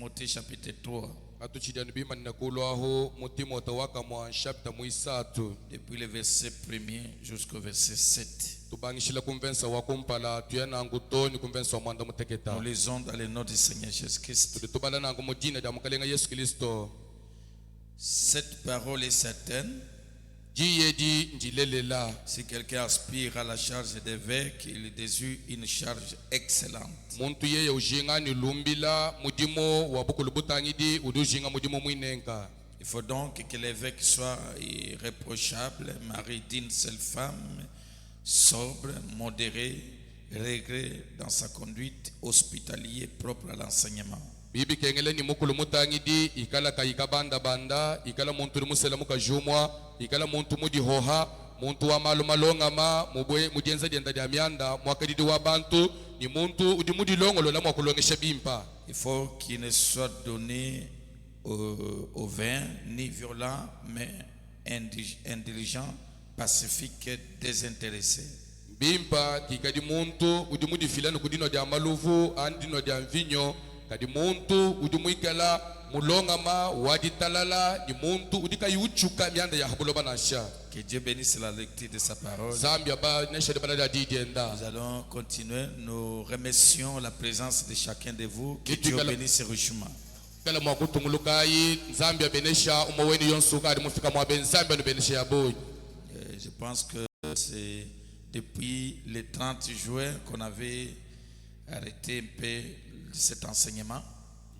Timothée chapitre 3. Depuis le verset 1er jusqu'au verset 7. Nous lisons dans le nom du Seigneur Jésus-Christ. Cette parole est certaine. Si quelqu'un aspire à la charge d'évêque, il désire une charge excellente. Il faut donc que l'évêque soit irréprochable, mari d'une seule femme, sobre, modéré, réglé dans sa conduite, hospitalier, propre à l'enseignement. Bibi kengele ni mukulu mutangidi ikala kaika banda banda ikala muntu musela mukajumwa ikala muntu mudi hoha muntu wa malu malonga ma mubwe mujenza dienda dia mianda mwakadidi wa bantu ni muntu udimudi longolo la mwakulongesha bimpa. Il faut qu'il ne soit donné au vin ni violent mais indulgent, pacifique, désintéressé. Bimpa kikadi muntu udimudi filano kudino dia maluvu andino dia vinyo kadi muntu udimuikala mulonga ma waditalala ni muntu udika yuchuka mianda ya habuloba nasha. Que Dieu bénisse la lecture de sa parole. Nous allons continuer. Nous remercions la présence de chacun de vous. Que Dieu bénisse richement. Je pense que c'est depuis le 30 juin qu'on avait arrêté un peu cet enseignement.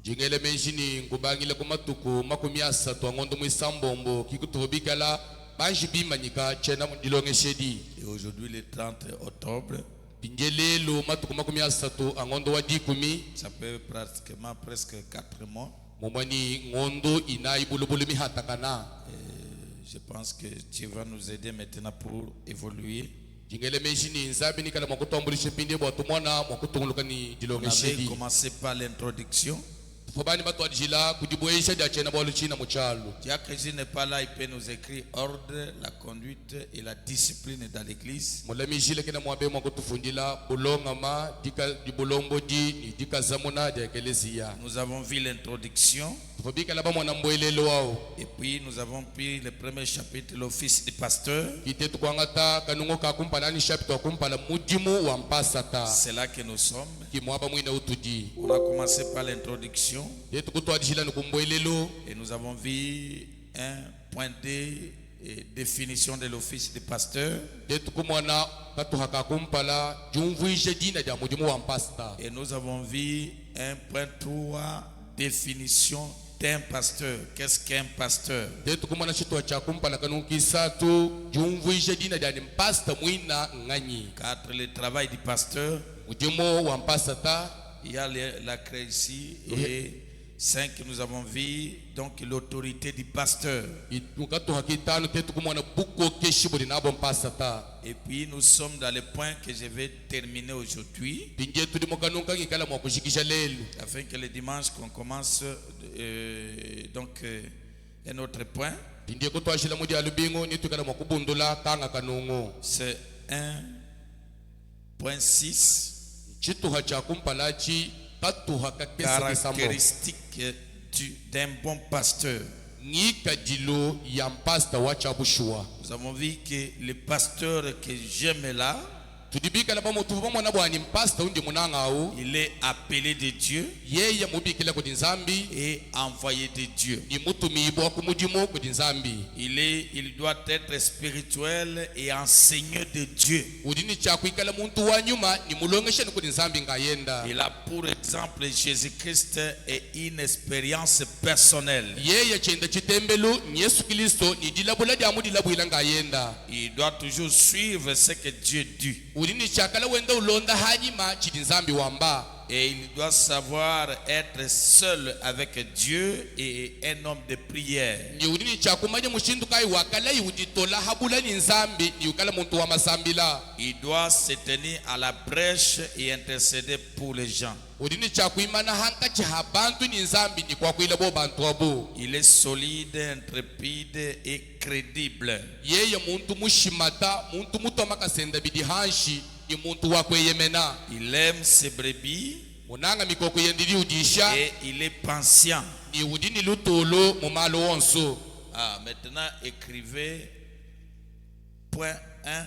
Et aujourd'hui le 30 octobre, ça fait pratiquement presque 4 mois. Je pense que Dieu va nous aider maintenant pour évoluer. On avait commencé par l'introduction. Diacre Jésus n'est pas là, il peut nous écrire ordre, la conduite et la discipline dans l'église. Nous avons vu l'introduction. Et puis nous avons pris le premier chapitre, l'office du pasteur. C'est là que nous sommes. On a commencé par l'introduction. Et nous avons vu un point de définition de l'office du pasteur. Et nous avons vu un point 3, définition d'un pasteur. Qu'est-ce qu'un pasteur? 4, le travail du pasteur. Il y a la clé ici. Et 5, nous avons vu donc l'autorité du pasteur. Et puis nous sommes dans le point que je vais terminer aujourd'hui, afin que le dimanche qu'on commence un autre point. C'est 1.6. Caractéristique d'un bon pasteur. Nous avons vu que le pasteur que j'aime là, il est appelé de Dieu et envoyé de Dieu. Il doit être spirituel et enseigné de Dieu. Il a pour exemple Jésus-Christ et une expérience personnelle. Il doit toujours suivre ce que Dieu dit. Et il doit savoir être seul avec Dieu et un homme de prière. Il doit se tenir à la brèche et intercéder pour les gens. Il est solide, intrépide et crédible. Il aime ses brebis munanga mikoko yendili udisha et il est patient. ni udini lutolo mumalo wonso. Ah, maintenant écrivez point 1,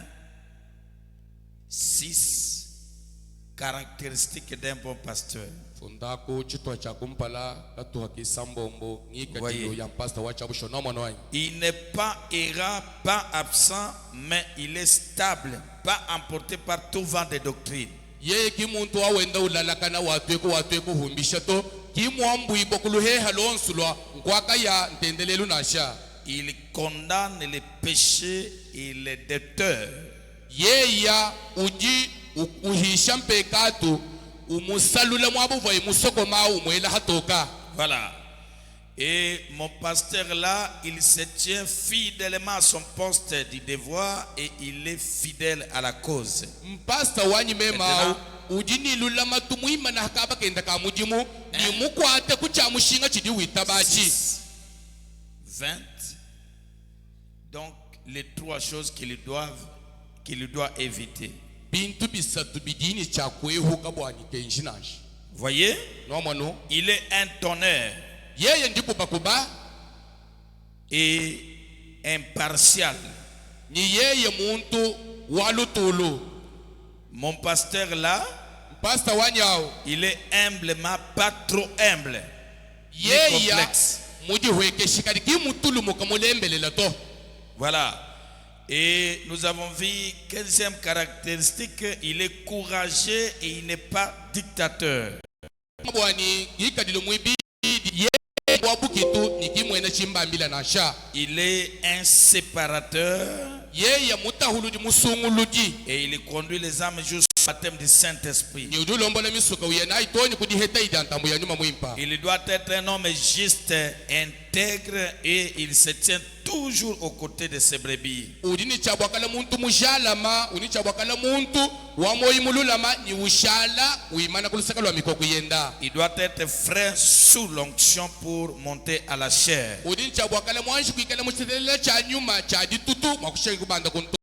6 caractéristiques d'un bon pasteur. Fundako chitwa cha kumpala katuha kisambombo ngika Voyez. dilo ya pastor wacha busho no mono. Il n'est pas errant, pas absent, mais il est stable, pas emporté par tout vent de doctrine. Yeye kimuntu awenda ulalakana watweko humbisha to kimwambu ibokuluhe halonsulwa nkwaka ya ntendelelu nasha. Il condamne les péchés et les déteurs. Yeya uji uhisha mpekatu umusalula mwabuva imusoko ma umwela hatoka. Voilà. Et mon pasteur là, il se tient fidèlement à son poste du devoir et il est fidèle à la cause. Mpasta wanyi mema ujini lula matumuima na hakaba kenda kamujimu ni mukwate kucha mushinga chidi witabachi. 20. Donc les trois choses qu'il doit éviter. Bintu bisatu bidini cha kwehuka bwani kenjinashi. Voyez? No mono. Il est un tonnerre Yeye ndipo bakuba et impartial. ni yeye muntu walutulu. Mon pasteur là, Mpasta wanyao il est humblement, pas trop humble. yeya complexe. muji weke shikari kimutulu mukamulembelela to. Voilà. Et nous avons vu 15e caractéristique, il est courageux et il n'est pas dictateur. Bwani yikadilo mwibi yeye wabukitu nikimwena chimbambila nasha. Il est un séparateur Yeye mutahuludi musunguluji et il conduit les âmes jusqu'au baptême du Saint-Esprit. ni udulombola misuka uyena itoni kudiheta idantambu ya nyuma mwimpa. Il doit être un homme juste, intègre et il se tient toujours aux côtés de ses brebis. Udini chabwakala muntu mushalama uni chabwakala muntu wamoyimululama ni ushala uimana kulusaka lwa mikoko yenda. Il doit être frais sous l'onction pour monter à la chair. Udini chabwakala mwanshi kuikala muchitelela cha nyuma cha ditutu mwakushaki kubanda kuntoi.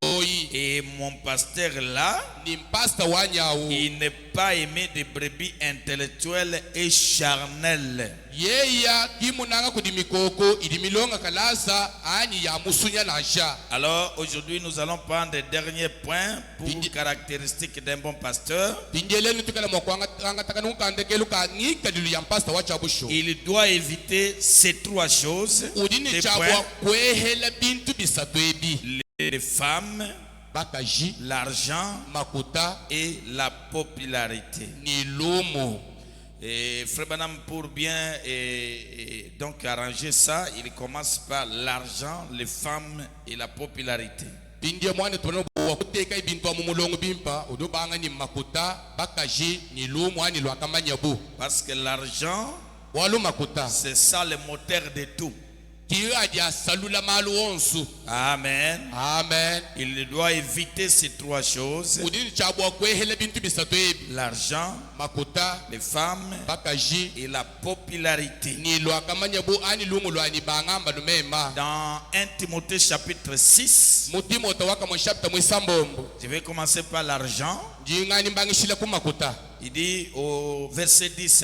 Et mon pasteur là, Ni mpasta wanyawo il n'est pas aimé des brebis intellectuelles et charnelles. yeya kimunanga kudi mikoko idi milonga kalasa ani ya musunya nasha. Alors aujourd'hui nous allons prendre les derniers points pour Didi- caractéristiques d'un bon pasteur. Tingeleni tukala mwakwanga takanu kandekelu ka ngika dilu ya mpasta wacha busho. Il doit éviter ces trois choses. Udini Des chabwa points, kwehela bintu bisatu ebi. les femmes, Bakaji l'argent makuta et la popularité. ni lumu. Et Frère Branham, pour bien donc arranger ça, il commence par l'argent, les femmes et la popularité. Tindie mwane tono wakuteka ibintu wa mumulongo bimpa udubanga ni makuta bakaji ni lumu ani lwakamanyabu. Parce que l'argent, Walu makuta c'est ça le moteur de tout. kiyo adia salula malu onsu. Amen. Amen. Il doit éviter ces trois choses. Udini chabwa kwehela bintu bisatu ebi. L'argent, Makuta les femmes bakaji et la popularité. ni lwakamanyabu ani lumu lwani bangamba lumema. Dans 1 Timothée chapitre 6, Mutimota waka mwishapta mwisambombo. je vais commencer par l'argent. Jingani mbangishila kumakuta. Il dit au verset 10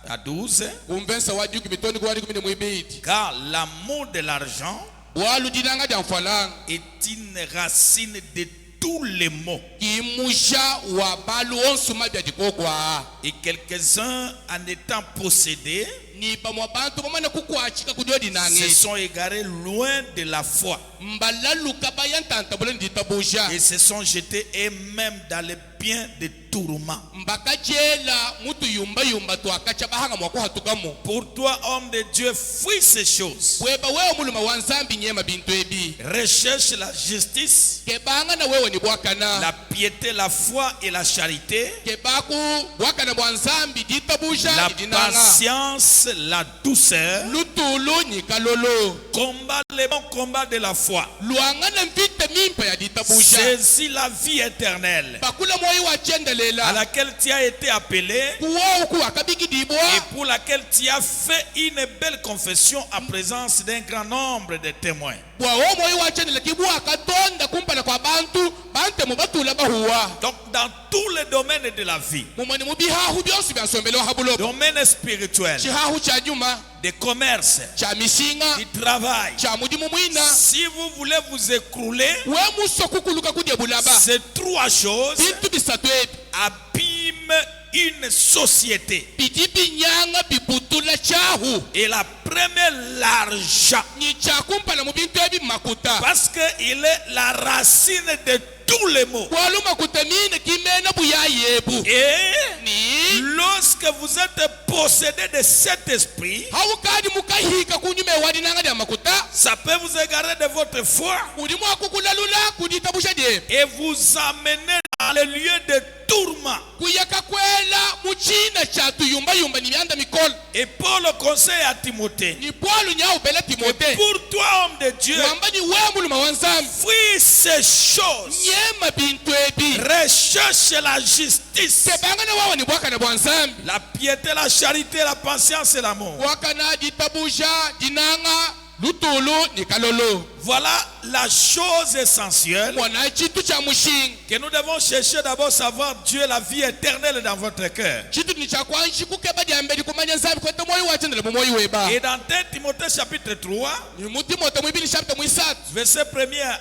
à 12, Kumvensa wajuki mitoni kwa wadi kumine mwibiti. car l'amour de l'argent Walu dinanga janfalang. est une racine de tous les maux. Kimusha wa balu onsu mabia dikokwa. Et quelques-uns, en étant possédés, Ni pamwa bantu pamana kukwachika kujodi se nange. sont égarés loin de la foi Mbalalu kabayan tanta bulen ditabusha. et se sont jetés eux-mêmes dans les biens de tourment. Mbaka jela mutu yumba tu akacha bahanga mwako hatukamu. Pour toi, homme de Dieu, fuis ces choses. Weba wewe muluma wanzambi nyema bintu ebi. Recherche la justice, Kebanga na wewe ni bwakana. la piété, la foi et la charité, Kebaku bwakana mwanzambi ditabusha la idinanga. patience patience, la douceur, lutulu ni kalolo combat le bon combat de la foi. luanga na mvite mimpa ya ditabusha Saisis la vie éternelle bakula moyi wa à chendelela laquelle tu as été appelé kuwo ku akabiki dibwa et pour laquelle tu as fait une belle confession en présence d'un grand nombre de témoins. bwa wo moyi wa chendela kibwa akatonda kumpala kwa bantu bante mubatula bahuwa Donc dans tous les domaines de la vie, mumani mubihahu byosi byasombelewa habulo domaine spirituel, chihahu cha nyuma de commerce, cha mishinga du travail, cha mudimu mwina si vous voulez vous écrouler, we muso kukuluka kudya bulaba ces trois choses bintu bisatu ebi abîment une société. bidi binyanga bibutula chahu Et la première, l'argent. ni chakumpala mu bintu ebi makuta Parce qu'il est la racine de tous les maux. bwalu makuta mine kimena buyayebu Et ni lorsque vous êtes possédé de cet esprit, haukadi mukahika kunyume wadi nanga dia makuta ça peut vous égarer de votre foi udimu akukulalula kuditabusha die et vous amener dans le lieu de tourment. kuyaka kwela muchina cha tuyumba yumba ni myanda mikolo Et Paul conseille à Timothée, ni bwalu nyao bela timote pour toi homme de Dieu, wamba ni wembuluma wanzambi fuis ces choses. nyema bintu ebi Recherche la justice, tebanga na wawa ni bwaka na bwanzambi la piété, la charité, la patience et l'amour. bwaka na ditabusha dinanga lutulu ni kalolo Voilà la chose essentielle mwana chitu cha mushinga que nous devons chercher d'abord savoir Dieu, la vie éternelle dans votre cœur. chitu ni cha kwanshi kukeba dia mbeli kumanya nzambi kwete moyo wachendele mu moyo weba Et dans 1 Timothée chapitre 3, ni mutimote mwibili chapter mwisatu verset 1er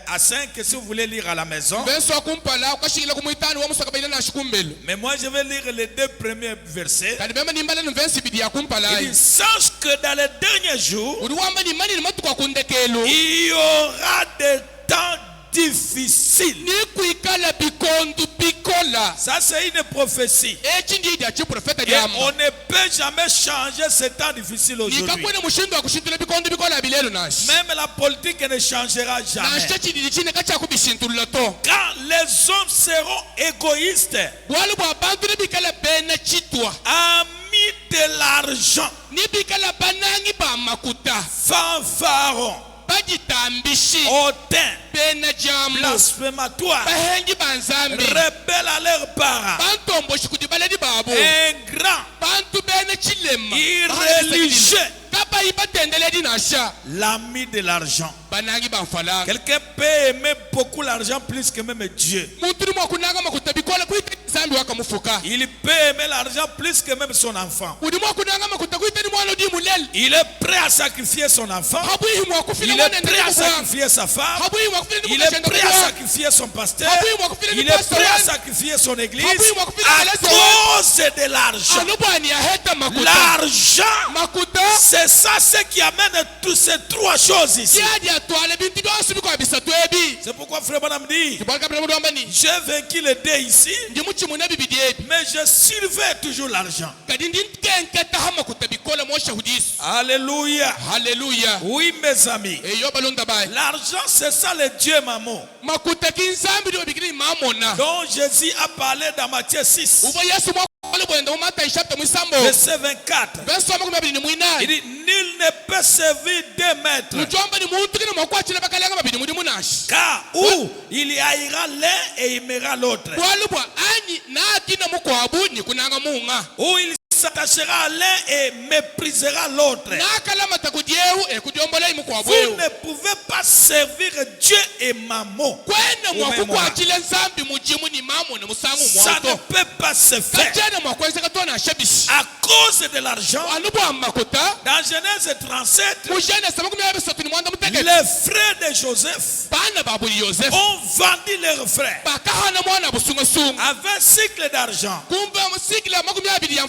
à 5, si vous voulez lire à la maison. verso akumpala ukashikila kumwitani wa musa kabaila na shikumbele Mais moi je vais lire les deux premiers versets. kadi bema nimbala ni verse bidi akumpala Il dit, sache que dans les derniers jours, uri wamba ni mani ni matuka kundekelo il y aura des temps difficiles. ni kuikala bikondu bikola Ça c'est une prophétie. echi ndi dia chi profeta Et diamu on ne peut jamais changer ces temps difficiles aujourd'hui. nikakwene mushindo akushintula bikondu bikola bilelo nashi Même la politique ne changera jamais. nashe chidili chine kacha kubishintulula to Quand les hommes seront égoïstes, bwalu bwa bantu ni bikala bena chitwa amis de l'argent, ni bikala banangi ba makuta fanfarons, bajitambishi hautains, bena jamu blasphématoires, bahengi banzambi rebelles à leurs parents, bantomboshi kuti baledi babo ingrats, bantu bene chilema irréligieux, kapa ibatendeledi nasha l'ami de l'argent. banangi banfalanga Quelqu'un peut aimer beaucoup l'argent plus que même Dieu. muntu ni mwakunanga makuta bikola kuita zambi wakamufuka Il peut aimer l'argent plus que même son enfant. udi mwakunanga makuta kuita ni mwana udi mulele Il est prêt à sacrifier son enfant. habwihi mwakufila Il mwana est prêt à ndele sacrifier sa femme. habwihi mwakufila ni Il est mwana prêt à ndele sacrifier son pasteur. habwihi mwakufila Il ni est pastor prêt à wanu sacrifier son église habwihi mwakufila à malezi wanu cause de l'argent. anubwani yaheta makuta L'argent, makuta c'est ça ce qui amène toutes ces trois choses ici. kiadi atwale bintu byose bikwa bisatu ebi C'est pourquoi frère Bonham dit, kibwalika bila mudu wambani j'ai vaincu les deux ici, ndi muchimuna bibidi ebi mais je surveille toujours l'argent. kadi ndi nkenketa ha makuta bikola moshahudisu Alléluia. haleluya Oui mes amis, eyo balonda bayi l'argent c'est ça le Dieu maman makuta kinzambi ndio bikiri mamona dont Jésus a parlé dans Matthieu 6, ubo yesu mwakole bwenda mu mata chapter mwisambo verset 24. verso makumi abiri ni Il mwinani dit, nul ne peut servir deux maîtres, muchomba ni muntu kina mwakwachila bakalanga babiri mudi munashi car ou il haïra l'un et aimera l'autre, bwalubwa anyi nakina mukwabu ni kunanga munga ou il s'attachera à l'un et méprisera l'autre. nakalamata kudyewu ekudyombola imukwabu Vous ewu ne pouvez pas servir Dieu et maman. kwene Ume mwakukwachile nzambi mujimu ni mamona musangu Ça ne mwato peut pas se faire kachene mwakwesa katona ashabishi à cause de l'argent. alubwa makuta Dans Genèse 37, mujene samakumi abisatu ni mwanda mutegeke les frères de Joseph bana babuli yosefu ont vendu leurs frères bakahana mwana busungasunga avec un cycle d'argent kumva musikila makumi abiri ya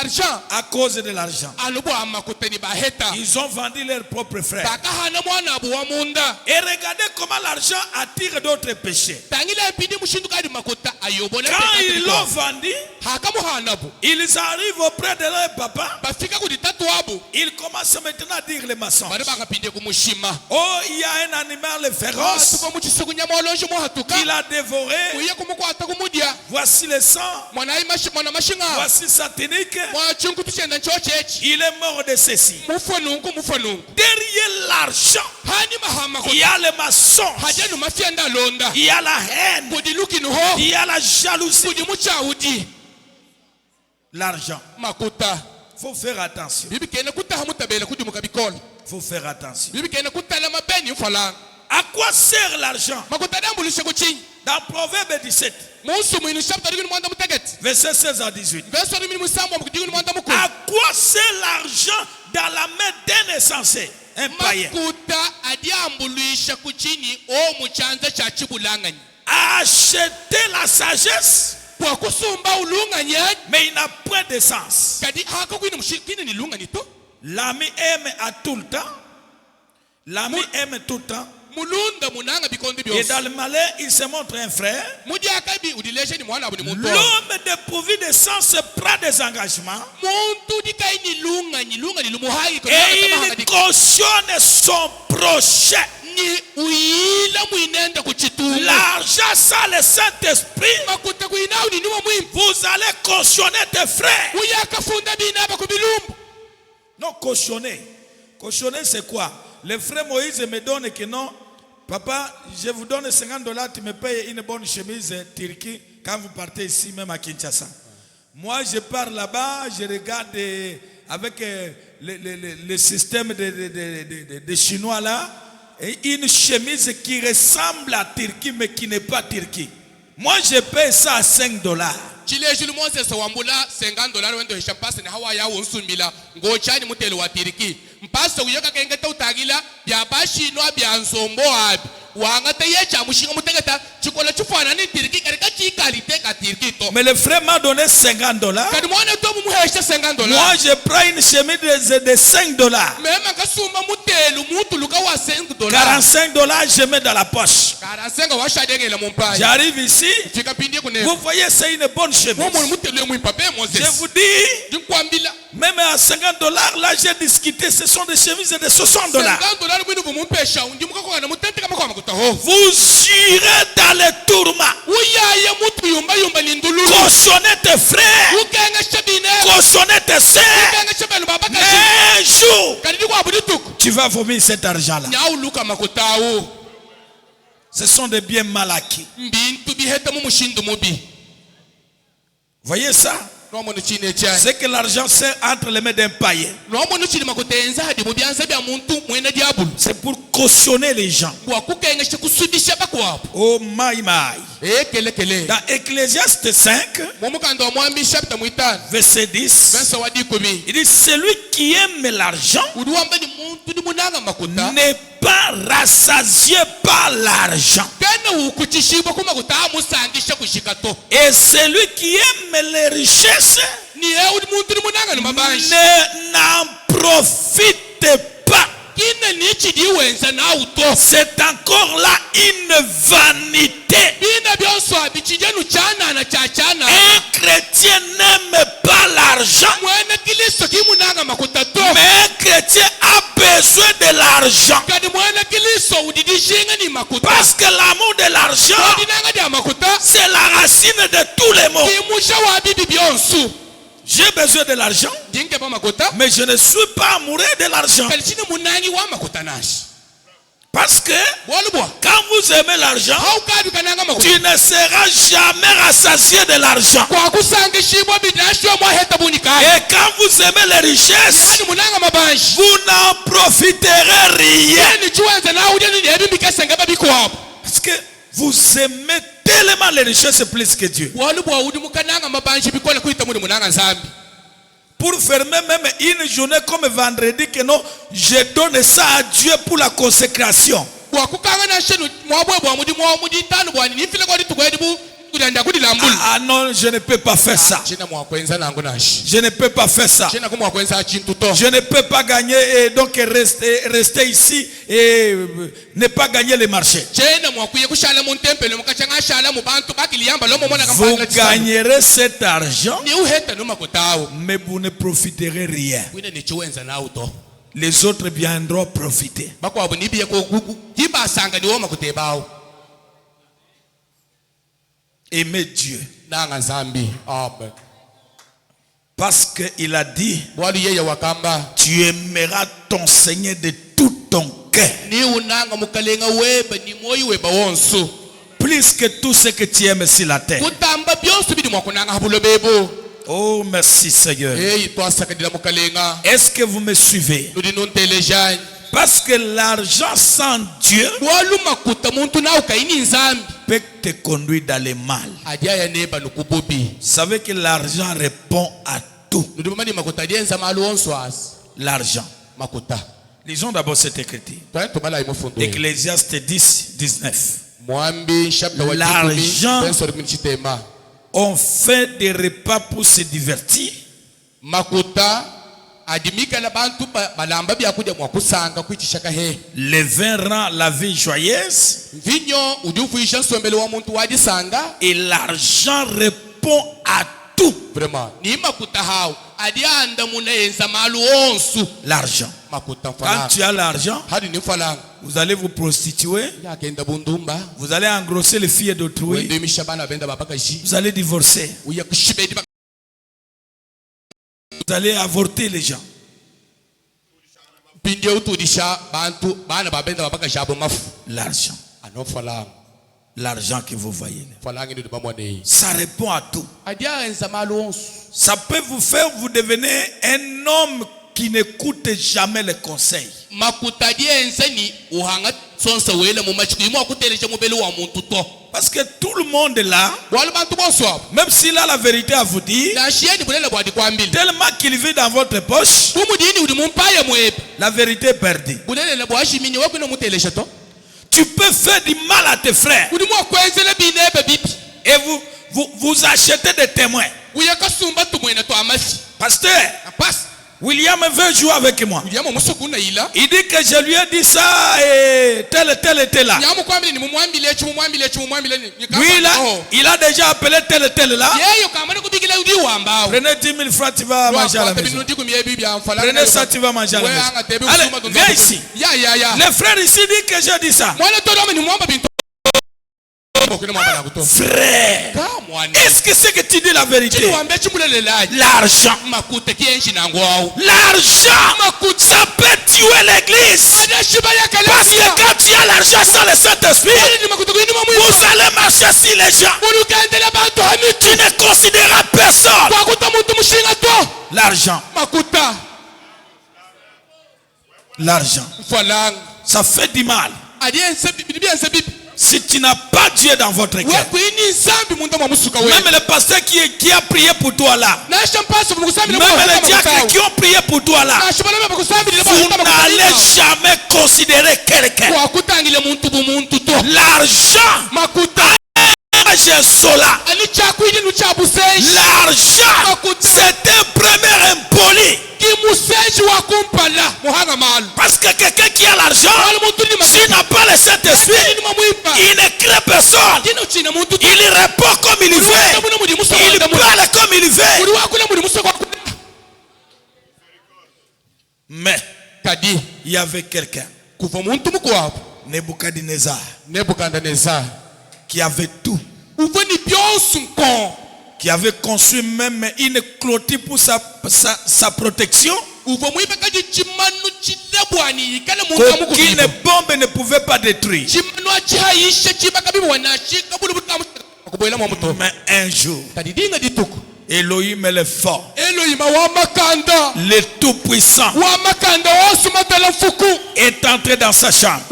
argent à cause de l'argent. alubwa makuta ni baheta Ils ont vendu leurs propres frères. bakahana mwana abuwa munda Et regardez comment l'argent attire d'autres péchés. tangila mpindi mushinduka adi makuta ayobole Quand ils l'ont vendu, hakamuhanabu ils arrivent auprès de leur papa. bafika kudi tatu wabu Ils commencent maintenant à dire les mensonges. bari bakapinde kumushima Oh, il y a un animal féroce tuko muchisuku nyama olonje muhatuka qu'il a dévoré. uye kumukwata kumudya Voici le sang. mwana mashinga Voici sa tunique. il est mort de ceci. Derrière l'argent, il y a le mensonge, il y a la haine, il y a la jalousie. L'argent. Faut faire attention. Faut faire attention. À quoi sert l'argent? Dans Proverbe 17, verset 16 à 18. À quoi sert l'argent dans la main d'un insensé, un païen? À acheter la sagesse, mais il n'a point de sens. L'ami aime à tout le temps. L'ami aime tout le temps. Et dans le malheur, il se montre un frère. L'homme dépourvu de sens prend des engagements. Et il cautionne son prochain. L'argent sans le Saint-Esprit, vous allez cautionner tes frères. Non, cautionner. Cautionner, c'est quoi? Le frère Moïse me donne que non, papa, je vous donne $50, tu me payes une bonne chemise turque quand vous partez ici, même à Kinshasa. Moi, je pars là-bas, je regarde avec le système de Chinois là, et une chemise qui ressemble à Turquie, mais qui n'est pas Turquie. Moi, je paye ça à $5. Mpasa uyoka kengeta utagila bya bashino bya nsombo abi wangata yecha mushinga mutegeta chikola chufana ni tiriki karika chikalite ka tiriki to. Mais le frère m'a donné $50. Kadi mwana to mumuhesha $50. Moi je prends une chemise de $5. Mema kasuma mutelu mutu luka wa $5. $45 je mets dans la poche. 45 washa dengela mumpai. J'arrive ici. Vous voyez, c'est une bonne chemise. Je vous dis, même à $50 là j'ai discuté, ce sont des chemises de $60. Vous irez dans les tourments. Cautionnez tes frères, cautionnez tes sœurs. Mais un jour, tu vas vomir cet argent là. Ce sont des biens mal acquis. Voyez ça? C'est que l'argent sert entre les mains d'un païen. C'est pour cautionner les gens. Oh my my. Dans Ecclésiaste 5, verset 10, il dit celui qui aime l'argent n'est pas rassasié par l'argent. Et celui qui aime les richesses n'en profite pas. C'est encore là une vanité. Un chrétien n'aime pas l'argent, mais un chrétien a besoin de l'argent. Parce que l'amour de l'argent, c'est la racine de tous les maux. J'ai besoin de l'argent, mais je ne suis pas amoureux de l'argent. Parce que quand vous aimez l'argent, tu ne seras jamais rassasié de l'argent. Et quand vous aimez les richesses, vous n'en profiterez rien. Parce que vous aimez tellement les richesses plus que Dieu. Pour fermer même une journée comme vendredi, que non, je donne ça à Dieu pour la consécration. Ah non, je ne peux pas faire ça. Je ne peux pas faire ça. Je ne peux pas gagner et donc rester ici et ne pas gagner les marchés. Vous gagnerez cet argent, mais vous ne profiterez rien. Les autres viendront profiter. Aimez Dieu. Parce qu'il a dit, bwali yeye wakamba tu aimeras ton Seigneur de tout ton cœur. ni unanga mukalenga weba ni moyo weba wonso Plus que tout ce que tu aimes sur la terre. kutamba byonso bidi mwakunanga habulobebo. Oh, merci Seigneur. Twasakadila mukalenga Est-ce que vous me suivez? nudi nuntelejani Parce que l'argent sans Dieu walumakuta muntu na ukaini nzambi peut te conduire dans le mal. ajaya neba nukubobi. Vous savez que l'argent répond à tout. nudi mani makuta dienza malu wonso as L'argent. makuta. Lisons d'abord cette écriture. Tubala imufundo Ecclésiaste 10, 19. mwambi chapter wa L'argent 10 on fait des repas pour se divertir. makuta adimika la bantu balamba byakuja mwakusanga kwichishaka he. Le vin rend la vie joyeuse. Vinyo ujufuisha nsombele wa muntu wajisanga. Et l'argent répond à tout. Vraiment ni makuta hao adianda munaenza malu onsu. L'argent. Makuta Quand falanga tu as l'argent, hadi ni falanga vous allez vous prostituer. yakenda bundumba Vous allez engrosser les filles d'autrui. wende mishabana benda babakaji Vous allez divorcer. uya kushibedi Vous allez avorter les gens. pindi utudisha bantu bana babenda babakaji abo mafu L'argent. ano falanga L'argent que vous voyez là. falanga ndi bamwane Ça répond à tout. adianza malu onsu. Ça peut vous faire vous devenir un homme qui n'écoute jamais les conseils. makuta dienza ni uhanga sonsa wele mu machiku imo akutelesha mubeli wa muntu to. Parce que tout le monde est là, wala bantu bonso abo même s'il a la vérité à vous dire, na shieni bulele bwadi kwambili tellement qu'il vit dans votre poche, umudini udi mumpaye mwebe la vérité est perdue. bulele bwashimini wakwino mutelesha to. Tu peux faire du mal à tes frères udi mwakwenzele binebe bibi et vous achetez des témoins. uya kasumba tumwena to amasi Pasteur, apasi William veut jouer avec moi. William musuku na ila Il dit que je lui ai dit ça et tel était là. nyamu kwambili ni mumwambile ni Lui là, il a déjà appelé tel là. yeyo kamane kubigila udi wambao. Prenez 10 000 francs, tu vas manger à la maison. Prenez ça, tu vas manger à la maison. Allez, viens ici. Ya Les frères ici disent que j'ai dit ça. mwana to domo ni mwamba bintu Frère, est-ce que c'est que tu dis la vérité? L'argent. L'argent, ça peut tuer l'église. Parce que quand tu as l'argent sans le Saint-Esprit, vous allez marcher sur les gens. Tu ne considéreras personne. L'argent. L'argent. Ça fait du mal. Si tu n'as pas Dieu dans votre cœur, même le pasteur qui a prié pour toi là, même les diacres qui ont prié pour toi là, vous n'allez jamais considérer quelqu'un. L'argent, l'argent, c'est un premier impoli. Parce que quelqu'un qui a l'argent, s'il n'a pas le Saint-Esprit, il ne crée personne. Il répond comme il veut. Il parle comme il veut. Mais il y avait quelqu'un, Nebuchadnezzar, qui avait tout, qui avait construit même une clôture pour sa protection. Qu'aucune bombe ne pouvait pas détruire. Mais un jour, Elohim est le fort, le tout-puissant, est entré dans sa chambre.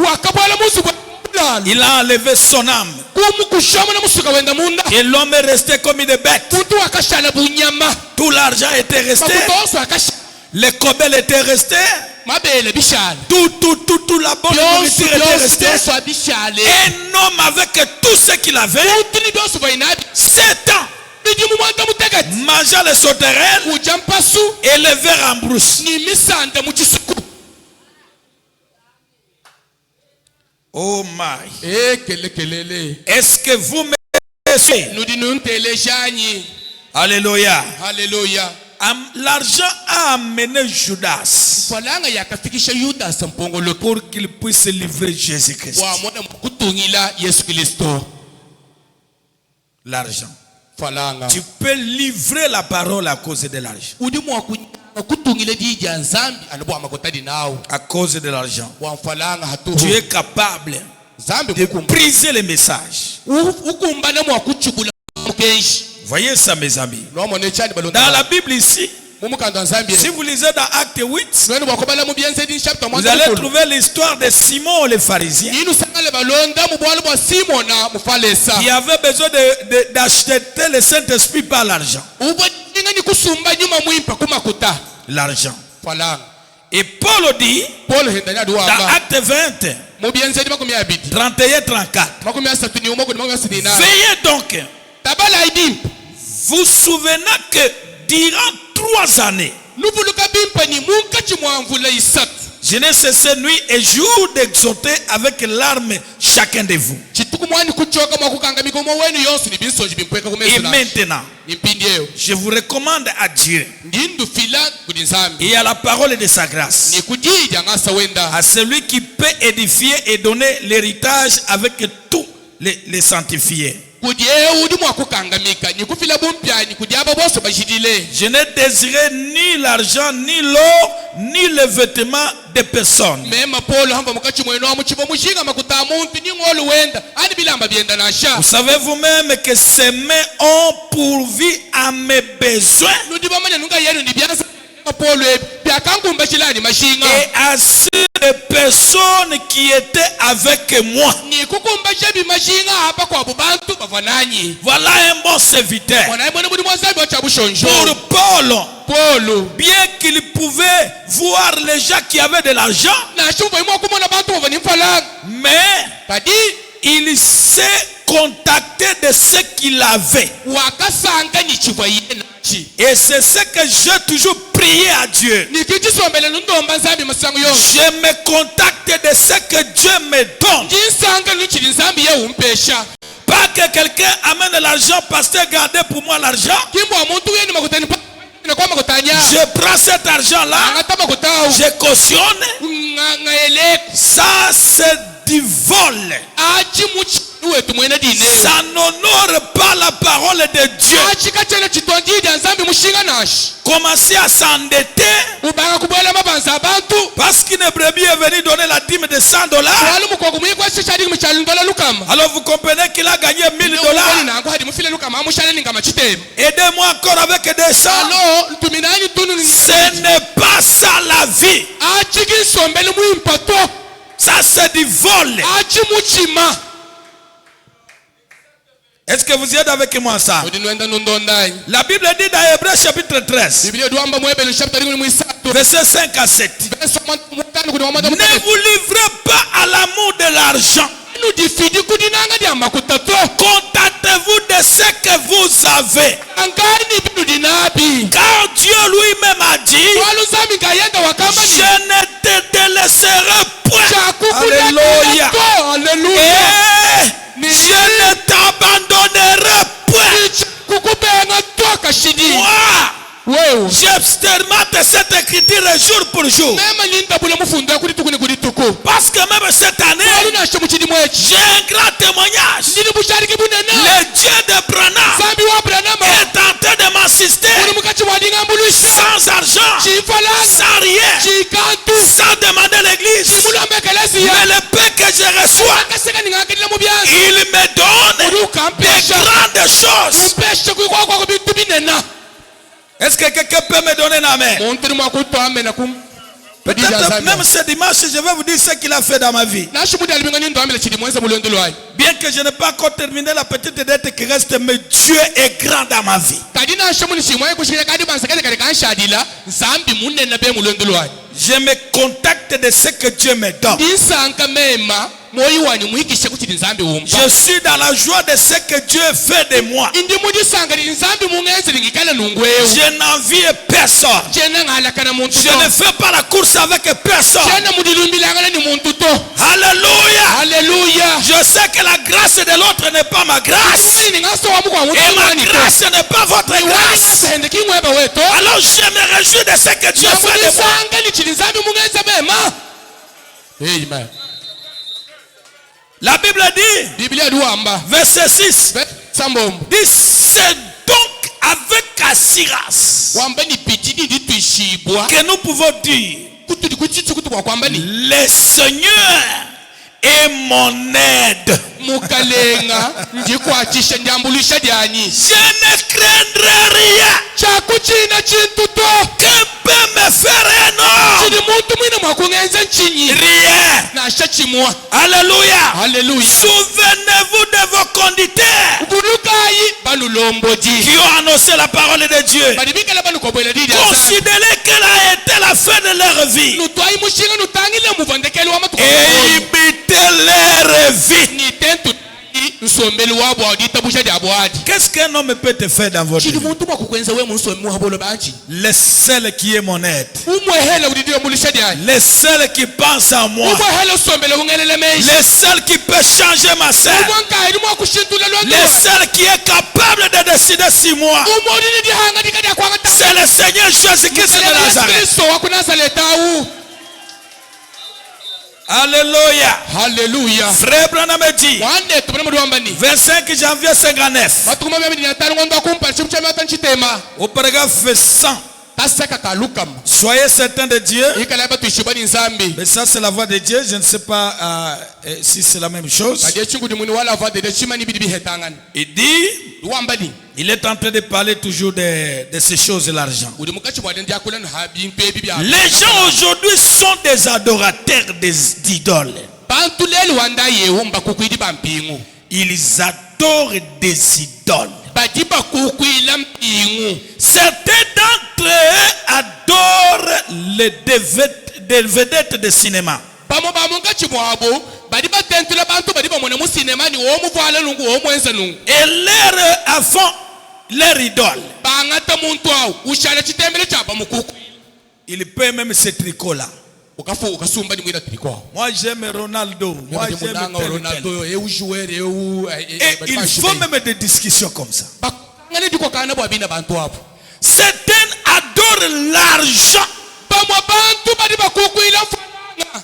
Il a enlevé son âme. Et l'homme est resté comme une bête. Tout l'argent était resté. Les cobelles étaient restés. Tout la bonne nourriture était restée. Un homme avec tout ce qu'il avait, 7 ans, mangeant les sauterelles et les vers en brousse. Oh my. Est-ce que vous me suivez? Alléluia. Alléluia. L'argent a amené Judas pour qu'il puisse livrer Jésus-Christ. L'argent. falanga Tu peux livrer la parole à cause de l'argent. udi mwa kutungile dija nzambi anabu amakotadi nao À cause de l'argent. wa falanga hatu Tu es capable zambi de briser les messages. ukumbana mwa kuchubula mukenshi. Voyez ça, mes amis. No mo ne chani balonda Dans la Bible ici, mumukanda nzambi si vous lisez dans Acte 8, nani bakobala mu biense chapter vous allez trouver l'histoire de Simon le pharisien. inu sangale balonda mu bwalo bwa Simona mufalesa Il avait besoin d'acheter le Saint-Esprit par l'argent. ubo ngani kusumba nyuma muimpa kumakuta L'argent. falanga. Et Paul dit, Paul hendanya dans duamba Acte 20, mu biense makumi abidi 31-34, makumi asatu ni umoko ni makumi asatu na veillez donc, tabala idi vous souvenez que durant 3 années, nubuluka bimpa ni munkachi mwamvula isatu je n'ai cessé nuit et jour d'exhorter avec larmes chacun de vous. chituku mwani kuchoka mwakukanga mikomo wenu yonse ni binsoji bimpweka Et kumesula maintenant, nimpindieyo je vous recommande à Dieu ndindu fila kudi nzambi et à la parole de sa grâce, ni kujija ngasa wenda à celui qui peut édifier et donner l'héritage avec tous les sanctifiés. kudi udi mwakukangamika ni kufila bumpya ni kudi aba bose bashidile. Je n'ai désiré ni l'argent, ni l'or, ni le vêtement de personne. Mema Paul hamba mukachi mwenu wa muchivo mushinga makuta muntu ni ngolu wenda ani bilamba bienda nasha. Vous savez vous-même que ces mains ont pourvu à mes besoins Nudi bamanya nunga yenu ni bianza Paul byakangu mbashilani mashinga. et à ceux de personnes qui étaient avec moi. Ni kukumbasha bi mashinga hapa kwa bubantu bavananyi. Voilà un bon serviteur. Mwana mwene muri mwazabi wa chabushonjo. Pour Paul, bien qu'il pouvait voir les gens qui avaient de l'argent, Na shumba imo kumona bantu bavani mfala. mais Kadi il s'est contacté de ce qu'il avait. wakasanga ni chiva yena chi. Et c'est ce que j'ai toujours prié à Dieu. Ni kichisombele nundomba nzambi masango yo. Je me contacte de ce que Dieu me donne. Jinsanga luchili nzambi ye umpesha. Pas que quelqu'un amène l'argent, pasteur, gardez pour moi l'argent. Kimbo wa muntu yenu makutani pa. Na kwa makutanya. Je prends cet argent-là, Angata makutao. je cautionne. Ngaelek. Ça, c'est du vol. Achi muchi wetu mwene dine. Ça n'honore pas la parole de Dieu. Achi kachele chitonji ya nzambi mushinga nashi. Commencer à s'endetter Ubanga kubwela mabanza abantu. parce qu'une brebis est venue donner la dîme de $100. Walu mukoko mwikwa shishadi kumichalun dola lukama. Alors vous comprenez qu'il a gagné $1000. Nango hadi mufile lukama amushale ningama chiteme. Aidez-moi encore avec 200. Alo tuminani tunu ni. Ce n'est pas ça la vie. Achi kinsombele muimpato. Ça c'est du vol. Achi muchima. Est-ce que vous êtes avec moi ça? Odinwenda nundondai. La Bible dit dans Hébreux chapitre 13, Biblia duamba mwebele chapter ngini muisatu. versets 5 à 7. Verso mutano kudi wamada Ne vous livrez pas à l'amour de l'argent. nu difidi kudinanga dia makutato. Contentez-vous de ce que vous avez. Angani bidu dinabi. Car Dieu lui-même a dit, Walu zami kayenda wakamba ni. je ne te délaisserai point. Chakukulia Alléluia. kilato. Alléluia. Et je ne t'abandonnerai point. Kukubenga toka shidi. Moi, Wewe. j'expérimente cette écriture jour pour jour. Mema linda bule mufundo kudi tukuni kudi tuku. Parce que même cette année, Walu na shamu chidi mwechi. j'ai un grand témoignage. Ndini bushariki bunena. Le Dieu de Branham Zambi wa Branham. est en train de m'assister Kuni mukachi wadinga mbulusha. sans argent, Chifalanga. sans rien, Chikantu. sans demander l'église. Chimulambe kelezi ya. Mais le pain que je reçois, Akaseka ningakidila mubianzi. il me donne de grandes choses. Mpeshe kuikwa kwa kubitu binena. Est-ce que quelqu'un peut me donner un amen? Montri mwakuto amena kum. Peut-être même ce dimanche, je vais vous dire ce qu'il a fait dans ma vie. Na shimudi alibingani ndo amela chidi mwenza mulendo lwai. Bien que je n'ai pas encore terminé la petite dette qui reste, mais Dieu est grand dans ma vie. Kadina shamuni shimwaye kushirika kadi bansakade kade kanshadila. Zambi munena be mulendo lwai. Je me contacte de ce que Dieu me donne. Ndisanka mema. Moyi wani muhikishe kuchidi nzambi umpa. Je suis dans la joie de ce que Dieu fait de moi. Indi mudi sanga di nzambi mungenzi lingikala nungweu. Je n'envie personne. Jena ngala kana muntu Je to. ne fais pas la course avec personne. Jena mudi lumbilangala ni muntu to. Alléluia. Alléluia. Je sais que la grâce de l'autre n'est pas ma grâce. Wani ningaso wa muku wa mutu Et ma wani to. grâce n'est pas votre Wani grâce. ngasende kimweba weto. Alors je me réjouis de ce que Dieu fait de moi. Sanga ni chidi nzambi mungenzi mema. Amen. La Bible dit, Biblia duamba. verset 6, Sambombo. dit c'est donc avec assurance wambani pitidi dituishibwa que nous pouvons dire, kutu kuchitu kwa kwambani le Seigneur est mon aide. mukalenga ndikwachisha ndiambulisha dyanyi Je ne craindrai rien. chakuchina chintuto Que peut me faire un homme? chini muntu mwina mwakungenza nchinyi Rien. nasha chimwa. Alléluia. Alléluia. Souvenez-vous de vos conducteurs bulukayi balulomboji qui ont annoncé la parole de Dieu. balibikala balukobwela didi Considérez quelle a été la fin de leur vie nutwayi mushinga nutangile muvandekeli wa matuko et imitez leur vie. nitentu nsombeli wabo auditabusha dyabwadi Qu'est-ce qu'un homme peut te faire dans votre chili vie? muntu mwakukwenza we munsomi muhabolo banji Le seul qui est mon aide, umwehele udidiwe mulisha dyanyi le seul qui pense à moi, umwehele usombele ungelele meji le seul qui peut changer ma scène, umwankaili mwakushintula le lwanduwa seul qui est capable de décider si moi, umodini dihanga dikadya kwanga c'est le Seigneur Jésus-Christ de Nazareth. kristo wa kunazareta awu. Alléluia. Haleluya. Frère Branham dit, Wande tubone muri wambani 25 janvier 59, matukuma 25 ngondo akumpa chimucha mata nchitema au paragraphe 100, tasaka kalukam soyez certain de Dieu. ikala yaba tuishibani nzambi Mais ça c'est la voix de Dieu, je ne sais pas si c'est la même chose. kadiye chingudi muni wala vade de chimani bidi bihetangani Il dit, wambani il est en train de parler toujours de ces choses et l'argent. udi mukachi mwade ndi akula nhabi mpebi bya Les gens aujourd'hui sont des adorateurs d'idoles. bantu leli wanda yewu mbakukwidi bampingu Ils adorent des idoles. badi bakukwila mpingu Certains d'entre eux adorent des vedettes de cinéma. pamo bamungachi mwabo badi batentula bantu badi bamone mu cinema ni wo muvala lungu wo mwenza lungu Et leur font leur idole. bangata muntu awu ushala chitembele chapa mukuku Il peut même ce tricot-là. ukafu ukasumba ni mwira trikwa Moi j'aime Ronaldo. Moi j'aime tel et tel. Ronaldo eu joueur eu Et il faut même des discussions comme ça. bakangane diko kana bwa bina bantu apo Certains adorent l'argent bamwa bantu badi bakukwila falanga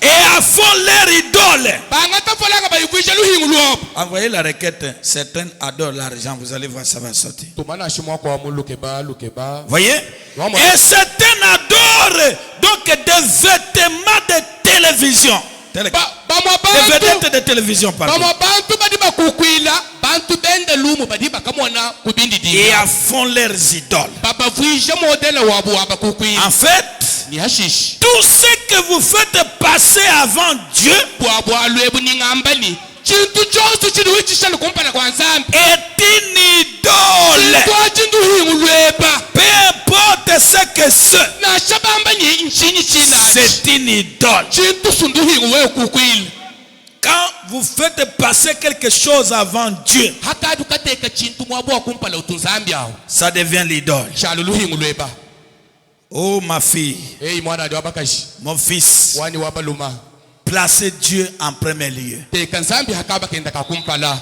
et font leur idole. bangata falanga bayikwisha luhingu lwapo Envoyez la requête. Certains adorent l'argent. Vous allez voir, ça va sortir. tumana shimwa kwa mulukeba lukeba Voyez? Vraiment. Et certains adorent donc des vêtements de télévision. bamwa Des bantu vedettes de télévision, pardon. bamwa bantu badi bakukwila bantu bende lumu badi bakamona kubindi Et di font leurs idoles. baba vuisha modele wabo abakukwila En fait, ni hashish tout ce que vous faites passer avant Dieu bwabwa lwebu ni ngambani chintu chonse chili wichisha lukumpana kwa nzambi est une idole. twa chintu hingu lweba Peu importe ce que c'est, nashabamba ni nchinyi china c'est une idole. chintu sundu hingu we kukwila Quand vous faites passer quelque chose avant Dieu, hakadi ukateka chintu mwabo wakumpala utunzambi awo ça devient l'idole. shalo luhingu lweba Oh ma fille, eyi mwana adi wabakashi mon fils, wani wabaluma placez Dieu en premier lieu. teka nzambi hakaba kenda kakumpala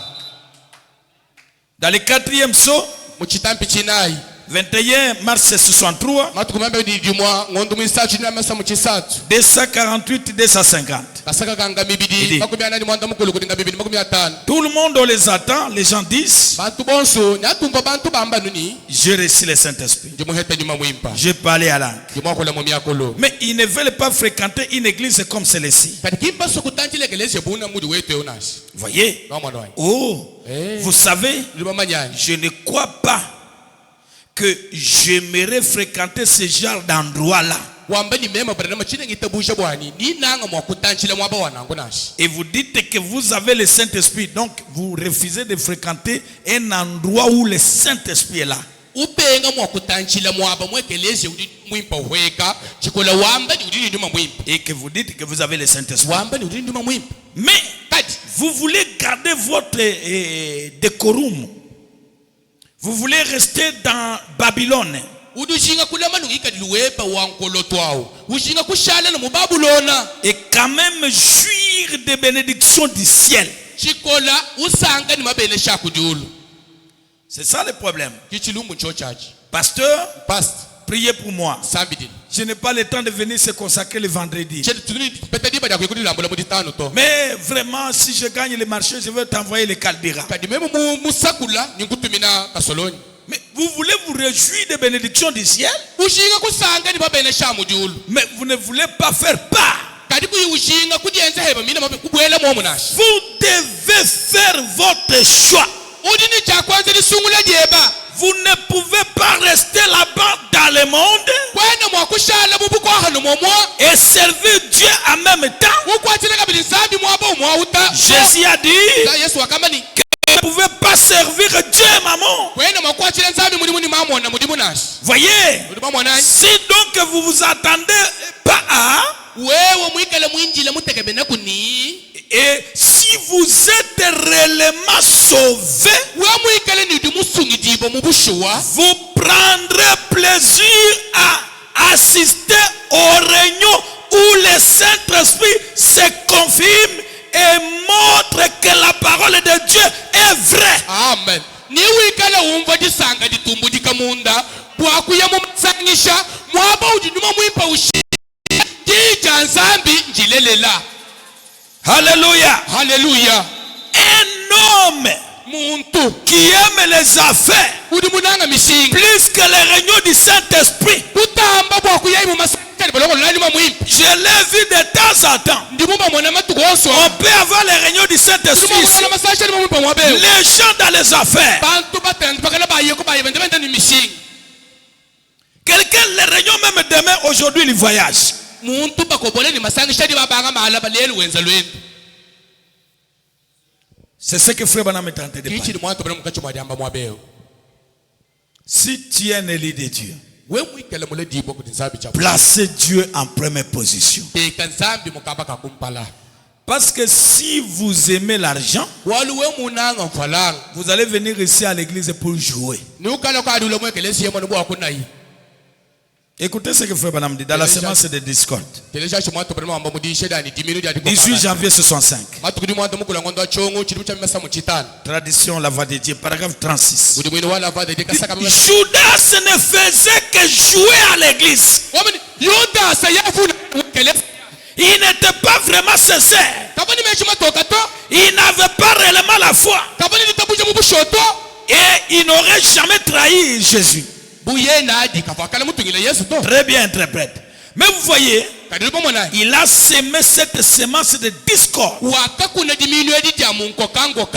Dans le 4e psaume, muchitampi chinayi 21 mars 63, matukumambe didimwa ngondu mwisatu china masa muchisatu 248, 250. kasaka kanga Idi. mibidi makumi anani mwanda mukulu kulinga bibidi makumi atano Tout le monde on les attend, les gens disent, bantu bonso nyatumva bantu bamba nuni j'ai reçu le Saint-Esprit. ndimuheta nyuma mwimpa J'ai parlé à langue. ndimwakola mu myakolo Mais ils ne veulent pas fréquenter une église comme celle-ci. kati kimpa sokutanchilekeleshe buna mudi wetu eunasi Voyez? nomwana wanyi Oh, Eh. vous savez, libamanyani je ne crois pas que j'aimerais fréquenter ce genre d'endroit-là. wamba ni mema barana machine ngitabusha bwani ni nanga mwakutanchila mwaba wanangu nashi Et vous dites que vous avez le Saint-Esprit, donc vous refusez de fréquenter un endroit où le Saint-Esprit est là. upenga mwakutanchila mwaba mwekeleshe udi mwimpa weka chikola wamba ni udi nduma mwimpa Et que vous dites que vous avez le Saint-Esprit. wamba ni udi nduma mwimpa Mais kati vous voulez garder votre décorum. Vous voulez rester dans Babylone. udushinga kulama nungikadi luwepa wankolo twawo ushinga kushala no mubabulona Et quand même jouir des bénédictions du ciel. chikola usanga ni mabele shakudulu C'est ça le problème. kichilumbu chochachi Pasteur, past priez pour moi. sambidini Je n'ai pas le temps de venir se consacrer le vendredi. chetu tuni petadi bada kuyikudi lambula muditano to Mais vraiment, si je gagne le marché, je vais t'envoyer le carburant. kadi memu musakula ninkutumina kasoloni Mais Vous voulez vous réjouir des bénédictions du ciel, mais vous ne voulez pas faire part. Vous devez faire votre choix. Vous ne pouvez pas rester là-bas dans le monde et servir Dieu en même temps. Jésus a dit que vous ne pouvez pas servir Dieu et maman. Voyez, si donc vous vous attendez pas à, et si vous êtes réellement sauvé, vous prendrez plaisir à assister aux réunions où le Saint-Esprit se confirme et montre que la parole de Dieu est vraie. Amen. Alléluia. Alléluia. Un homme qui aime les affaires plus que les réunions du Saint-Esprit, je l'ai vu de temps en temps. On peut avoir les réunions du Saint-Esprit ici. Les gens dans les affaires. Quelqu'un, les réunions même demain, aujourd'hui, il voyage. C'est ce que Frère Branham est en train de parler. Si tu es un élu de Dieu, placez Dieu en première position. Parce que si vous aimez l'argent, vous allez venir ici à l'église pour jouer. Écoutez ce que Frère Branham dit dans la sémence de Discord. 18 janvier 65. Tradition la voix de Dieu, paragraphe 36. Judas ne faisait que jouer à l'église. Il n'était pas vraiment sincère. Il n'avait pas réellement la foi. Et il n'aurait jamais trahi Jésus. Très bien interprète. Mais vous voyez, il a semé cette semence de discorde.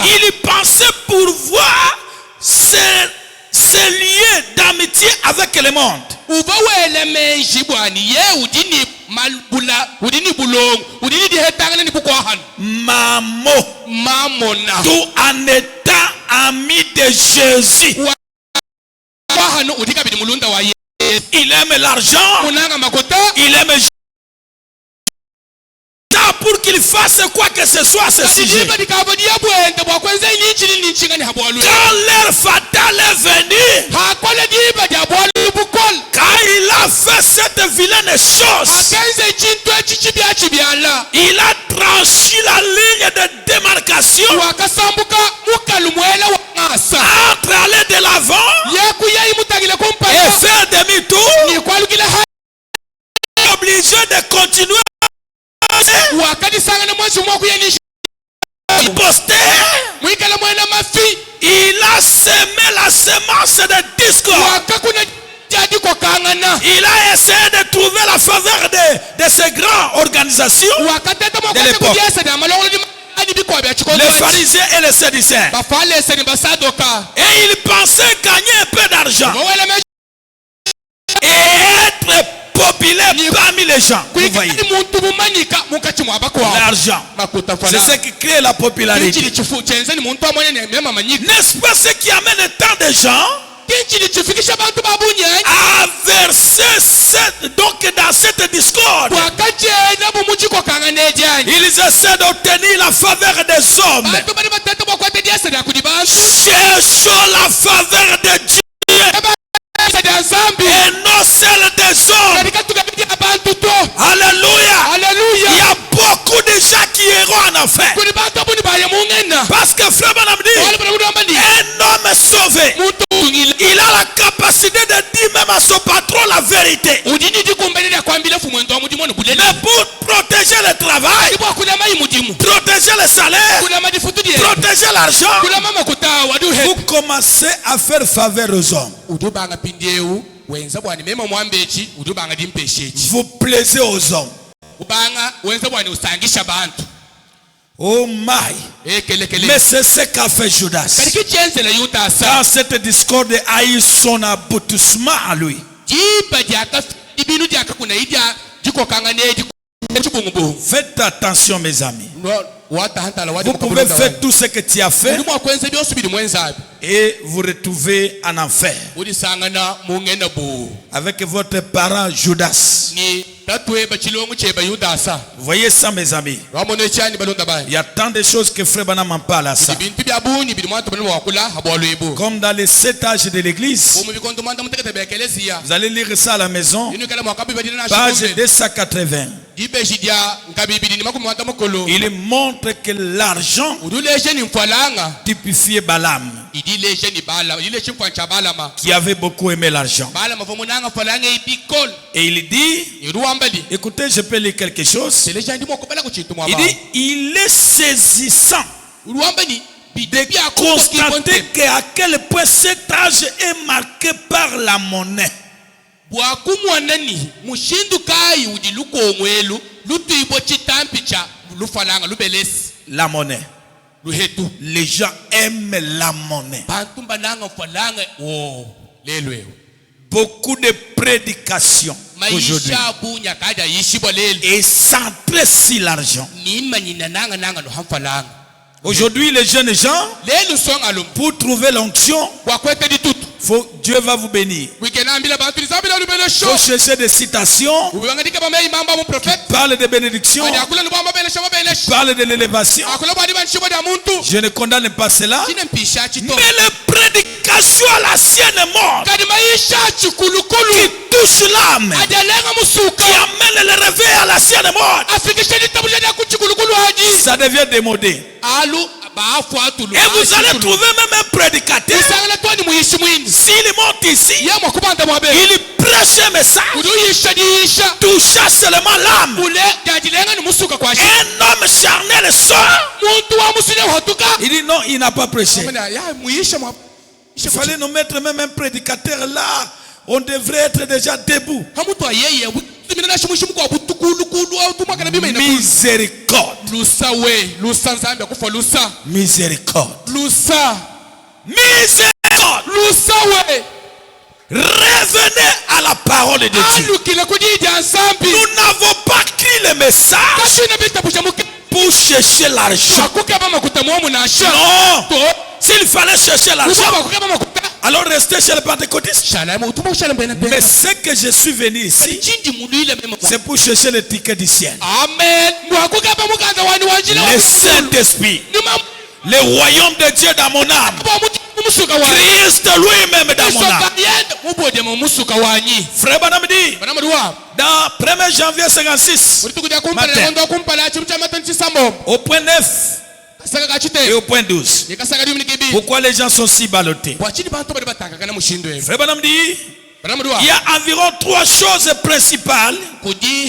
Il pensait pouvoir se lier d'amitié avec le monde. Tout en étant ami de Jésus. Il aime l'argent. Il aime pour qu'il fasse quoi que ce soit à ce sujet. Quand l'heure fatale est venue, quand il a fait cette vilaine chose, il a tranché la ligne de démarcation entre aller de l'avant et faire demi-tour, obligé de continuer. Il a semé la semence de discorde. Il a essayé de trouver la faveur de ces grandes organisations de l'époque, les pharisiens et les sadducéens. Et il pensait gagner un peu d'argent et être populaire parmi les gens. Vous voyez, l'argent, c'est ce qui crée la popularité. N'est-ce pas ce qui amène tant de gens à verser donc dans cette discorde? Ils essaient d'obtenir la faveur des hommes. Cherchons la faveur de Dieu et non celle des hommes. Alléluia. Il y a beaucoup de gens qui iront en enfer. Parce que Frère Branham dit, un homme sauvé, il a la capacité de dire même à son patron la vérité. prospérité. Mais pour protéger le travail, protéger le salaire, protéger l'argent, vous commencez à faire faveur aux hommes. Vous plaisez aux hommes. Oh my! Mais c'est ce qu'a fait Judas. Quand cette discorde a eu son aboutissement à lui. Faites attention, mes amis. Vous pouvez faire tout ce que tu as fait et vous retrouvez en enfer avec votre parent Judas. Vous voyez ça, mes amis? Il y a tant de choses que Frère Branham en parle à ça. Comme dans les 7 âges de l'église, vous allez lire ça à la maison, page 280. Il montre que l'argent typifiait Balaam, qui avait beaucoup aimé l'argent. Et il dit, écoutez, je peux lire quelque chose. Il dit, il est saisissant de constater qu'à quel point cet âge est marqué par la monnaie. La monnaie. Les gens aiment la monnaie. Beaucoup de prédications aujourd'hui est centré sur l'argent. Aujourd'hui, les jeunes gens, pour trouver l'onction, Dieu va vous bénir. Il faut chercher des citations qui parlent de bénédiction, qui parlent de l'élévation. Je ne condamne pas cela. Mais les prédications à la sienne mort qui touchent l'âme, qui amènent le réveil à la sienne mort, ça devient démodé. Et vous allez trouver même un prédicateur. S'il monte ici, il prêche un message touchant seulement l'âme. Un homme charnel sort. Il dit non, il n'a pas prêché. Il fallait nous mettre même un prédicateur là. On devrait être déjà debout. Miséricorde. Miséricorde. Miséricorde. Revenez à la parole de Dieu. Nous n'avons pas écrit le message pour chercher l'argent. Non. S'il fallait chercher l'argent, alors restez chez les pentecôtistes. Mais ce que je suis venu ici, c'est pour chercher le ticket du ciel. Amen. Le Saint-Esprit. Le royaume de Dieu dans mon âme. Christ lui-même dans mon âme. Frère Branham dit, dans 1er janvier 56, matin, au point 9 et au point 12. Pourquoi les gens sont si ballottés? Frère Branham dit, il y a environ 3 choses principales qui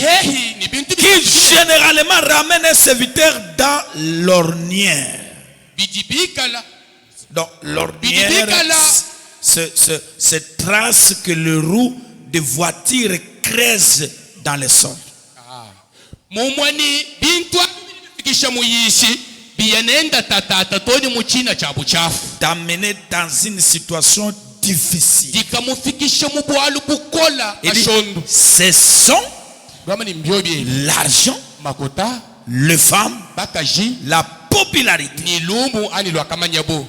généralement ramènent un serviteur dans l'ornière. Donc l'ornière, c'est trace que le roue de voiture creuse dans le sol. D'amener dans une situation difficile. Et dit, ce sont l'argent, les femmes, la popularité.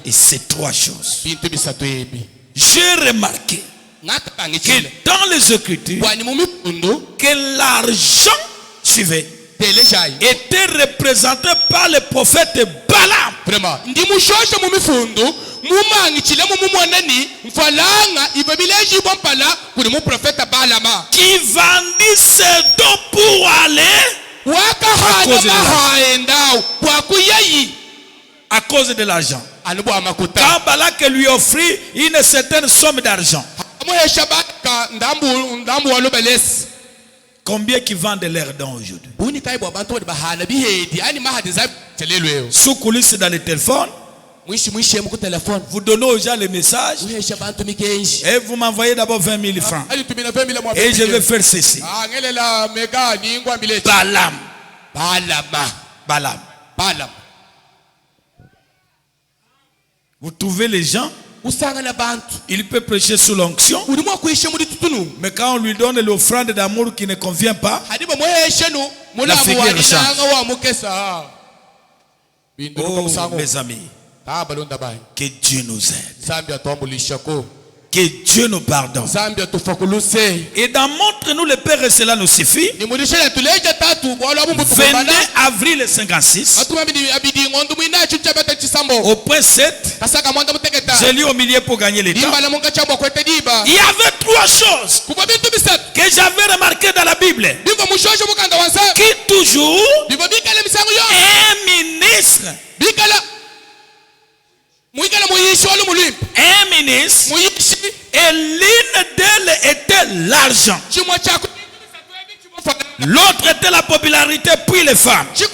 Et ces 3 choses. J'ai remarqué que dans les Écritures, que l'argent suivait était représenté par le prophète Balaam. Qui vendit ses dons pour aller à cause de l'argent. Quand Balak lui offrit une certaine somme d'argent, amuhesha baka ndambu walobelesi. Combien qui vendent leurs dents aujourd'hui? Sous coulisses dans le téléphone, vous donnez aux gens les messages et vous m'envoyez d'abord 20 000 francs. Et je vais faire ceci. Balaam. Vous trouvez les gens, il peut prêcher sous l'onction, mais quand on lui donne l'offrande d'amour qui ne convient pas, la figure change. Oh mes amis, que Dieu nous aide, que Dieu nous pardonne et d'en montre-nous le Père et cela nous suffit. 22 avril 56 au point 7, j'ai lu au milieu pour gagner le temps. Il y avait 3 choses que j'avais remarquées dans la Bible qui toujours un ministre, et l'une d'elles était l'argent, l'autre était la popularité puis les femmes. C'est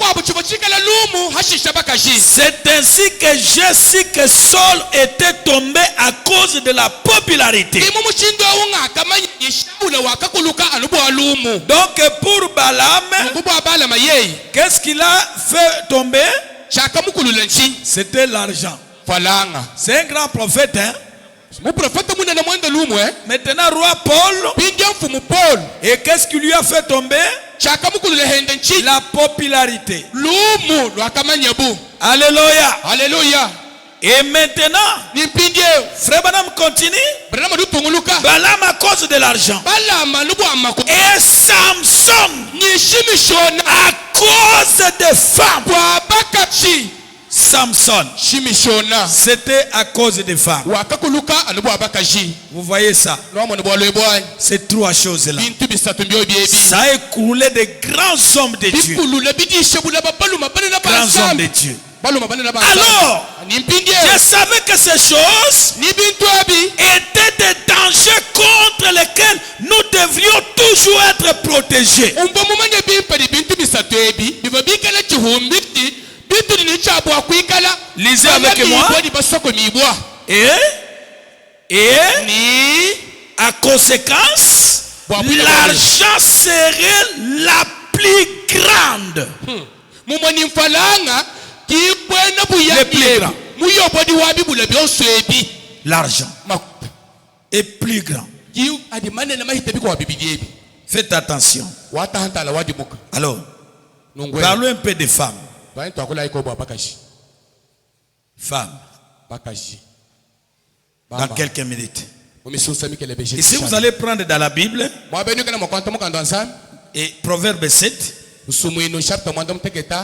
ainsi que je sais que Saul était tombé à cause de la popularité. Donc pour Balaam, qu'est-ce qu'il a fait tomber? C'était l'argent. C'est un grand prophète, hein? Maintenant roi Paul, et qu'est-ce qui lui a fait tomber? La popularité. Alléluia. Alléluia. Et maintenant, frère Branham continue. Balaam à cause de l'argent. Et Samson à cause des femmes. Samson, c'était à cause des femmes. Vous voyez ça? Ces 3 choses-là, ça a écoulé de grands hommes de Dieu. Grands hommes de Dieu. Alors, je savais que ces choses étaient des dangers contre lesquels nous devrions toujours être protégés. Lisez avec moi. Et à conséquence, l'argent serait la plus grande. Le plus grand. L'argent est plus grand. Faites attention. Alors, parlons un peu des femmes. Femmes. Dans quelques minutes. Et si vous allez prendre dans la Bible, et Proverbe 7,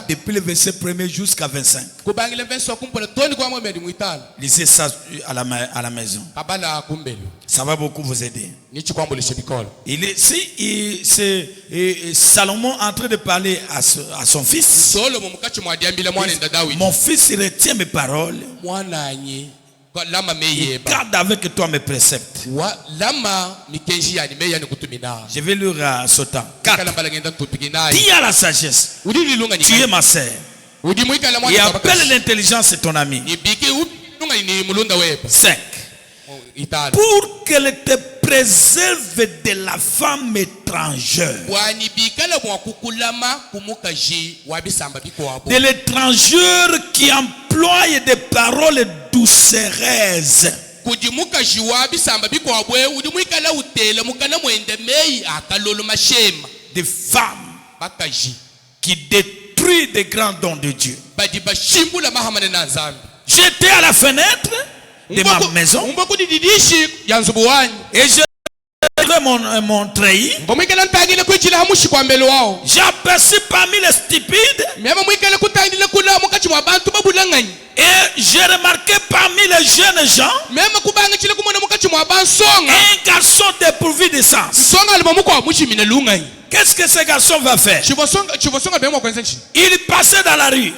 depuis le verset 1er jusqu'à 25. Lisez ça à la maison. Ça va beaucoup vous aider. C'est Salomon en train de parler à son fils. Mon fils retient mes paroles. Et garde avec toi mes préceptes. Je vais lire à ce temps. 4. Dis à la sagesse, tu es ma sœur. Et appelle l'intelligence ton ami. 5. Pour qu'elle te préserve de la femme étrangère. De l'étrangère qui emploie des paroles doucereuses. Des femmes qui détruisent des grands dons de Dieu. J'étais à la fenêtre de ma maison et je mon treillis. J'ai aperçu parmi les stupides et j'ai remarqué parmi les jeunes gens un garçon dépourvu de sens. Qu'est-ce que ce garçon va faire? Il passait dans la rue.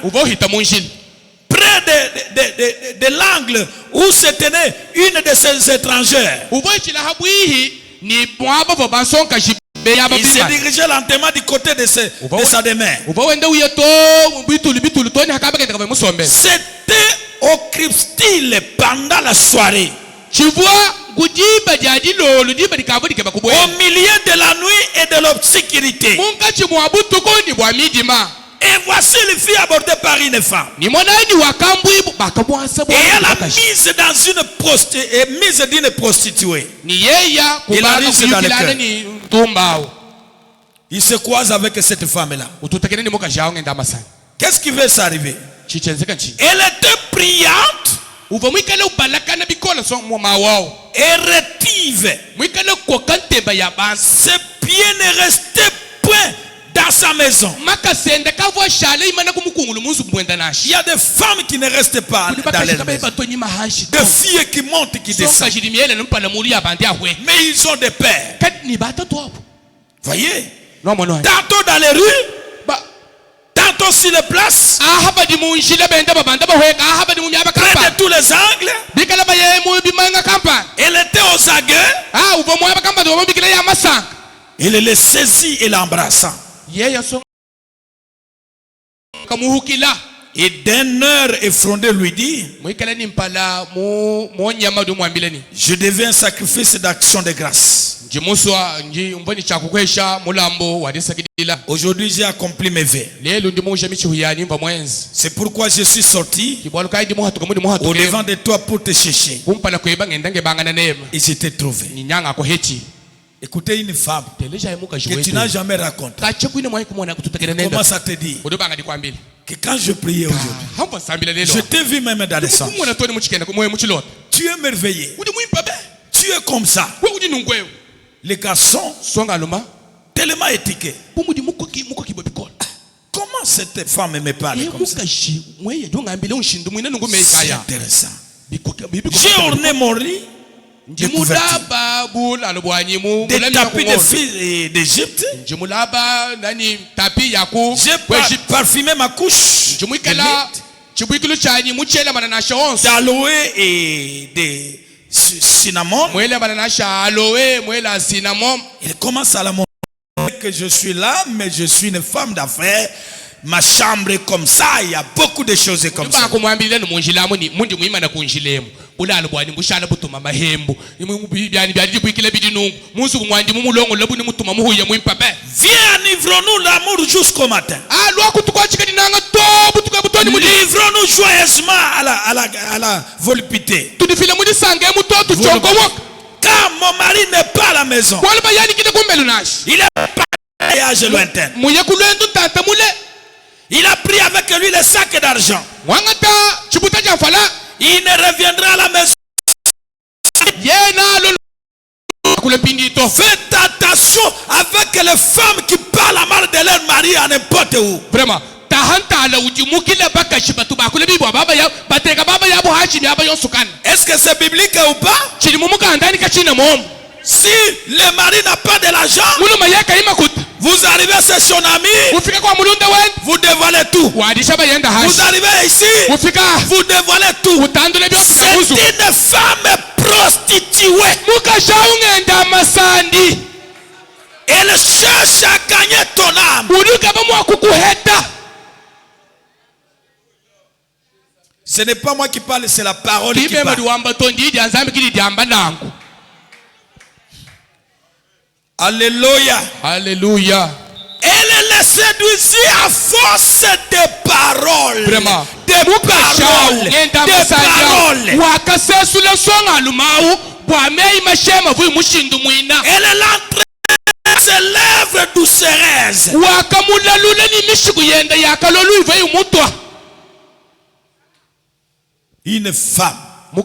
Près de l'angle où se tenait une de ces étrangères. Il se dirigeait lentement du côté de sa demeure. C'était au cryptile pendant la soirée. Tu vois, au milieu de la nuit et de l'obscurité. Et voici les filles abordées par une femme. Et elle a mise d'une prostituée. Il a mise dans le cœur. Il se croise avec cette femme-là. Qu'est-ce qui va s'arriver? Elle était priante et rétive. Ses pieds ne restaient point dans sa maison. Il y a des femmes qui ne restent pas dans les maisons. Des filles qui montent, qui descendent. Mais ils ont des pères. Voyez? Tantôt dans les rues, tantôt sur les places, près de tous les angles. Elle était aux aguets. Il les saisit et l'embrassant. Et d'un air effronté lui dit: je devais un sacrifice d'action de grâce. Aujourd'hui j'ai accompli mes vœux. C'est pourquoi je suis sorti au devant de toi pour te chercher. Et je t'ai trouvé. Écoutez une femme que tu n'as jamais rencontrée. Comment ça te dit que quand je priais aujourd'hui, je t'ai vu même dans les songes. Tu es merveilleux. Tu es comme ça. Les garçons tellement étiqués. Comment cette femme me parle comme ça? C'est intéressant. J'ai orné mon lit des tapis de filles d'Égypte. J'ai parfumé ma couche d'aloe et de cinnamon. Il commence à la montrer que je suis là, mais je suis une femme d'affaires. Ma chambre est comme ça, il y a beaucoup de choses comme ça. Viens, enivrons-nous l'amour jusqu'au matin. Livrons-nous joyeusement à la volupté. Car mon mari n'est pas à la maison. Il est pas à voyage lointain. Il a pris avec lui le sac d'argent. Il ne reviendra à la maison. Faites attention avec les femmes qui parlent mal de leur mari à n'importe où. Vraiment. Est-ce que c'est biblique ou pas? Si le mari n'a pas de l'argent, vous arrivez chez son ami, vous dévoilez tout. Vous arrivez ici, vous dévoilez tout. C'est une femme prostituée. Elle cherche à gagner ton âme. Ce n'est pas moi qui parle, c'est la parole qui parle. Alléluia. Alléluia. Elle les séduisit à force de paroles. Vraiment. De paroles. De paroles. Elle l'entraîne ses lèvres doucereuses. Une femme. Vous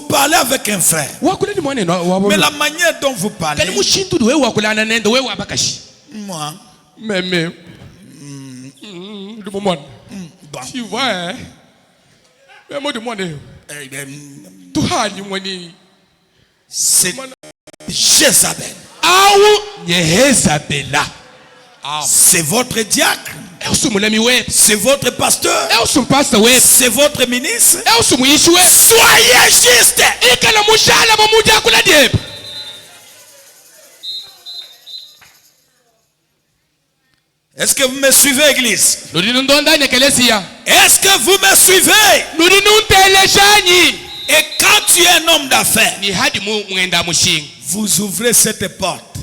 parlez avec un frère. Mais la manière dont vous parlez. Moi. Tu vois, hein? C'est Jézabel. C'est votre diacre. c'est votre pasteur, c'est votre ministre. Soyez juste. Est-ce que vous me suivez, église? Est-ce que vous me suivez? Et quand tu es un homme d'affaires, vous ouvrez cette porte.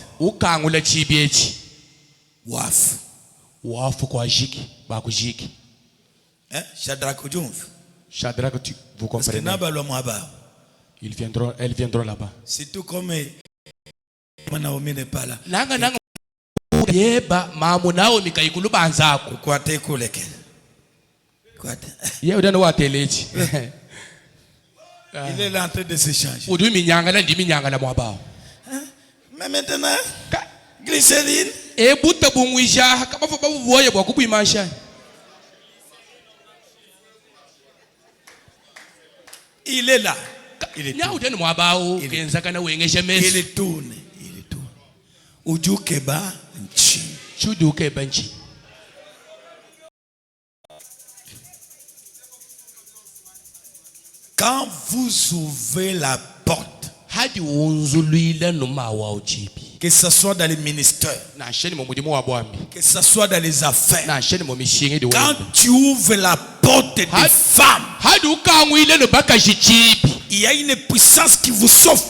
Wafu kwa jiki bakujiki. Shadrach Ujumf. Shadrach, vous comprenez? Elles viendront là-bas. C'est tout comme Naomi n'est pas là. Nanga yeba mamu Naomi kayikulu banzako. Kwate kuleke. Kwate. Ye udana watelechi. Il est là en train de s'échanger. Udu minyanga na ndimi nyanga na mwabao. Mais maintenant, glycérine. E buta bungwisha kama fo babu boye bwa kubimasha. Il est là. Il est là. Il tourne. Ujukeba nchi. Chudukeba nchi. Quand vous ouvrez la porte, que ce soit dans les ministères, que ce soit dans les affaires, quand tu ouvres la porte des femmes, il y a une puissance qui vous sauve.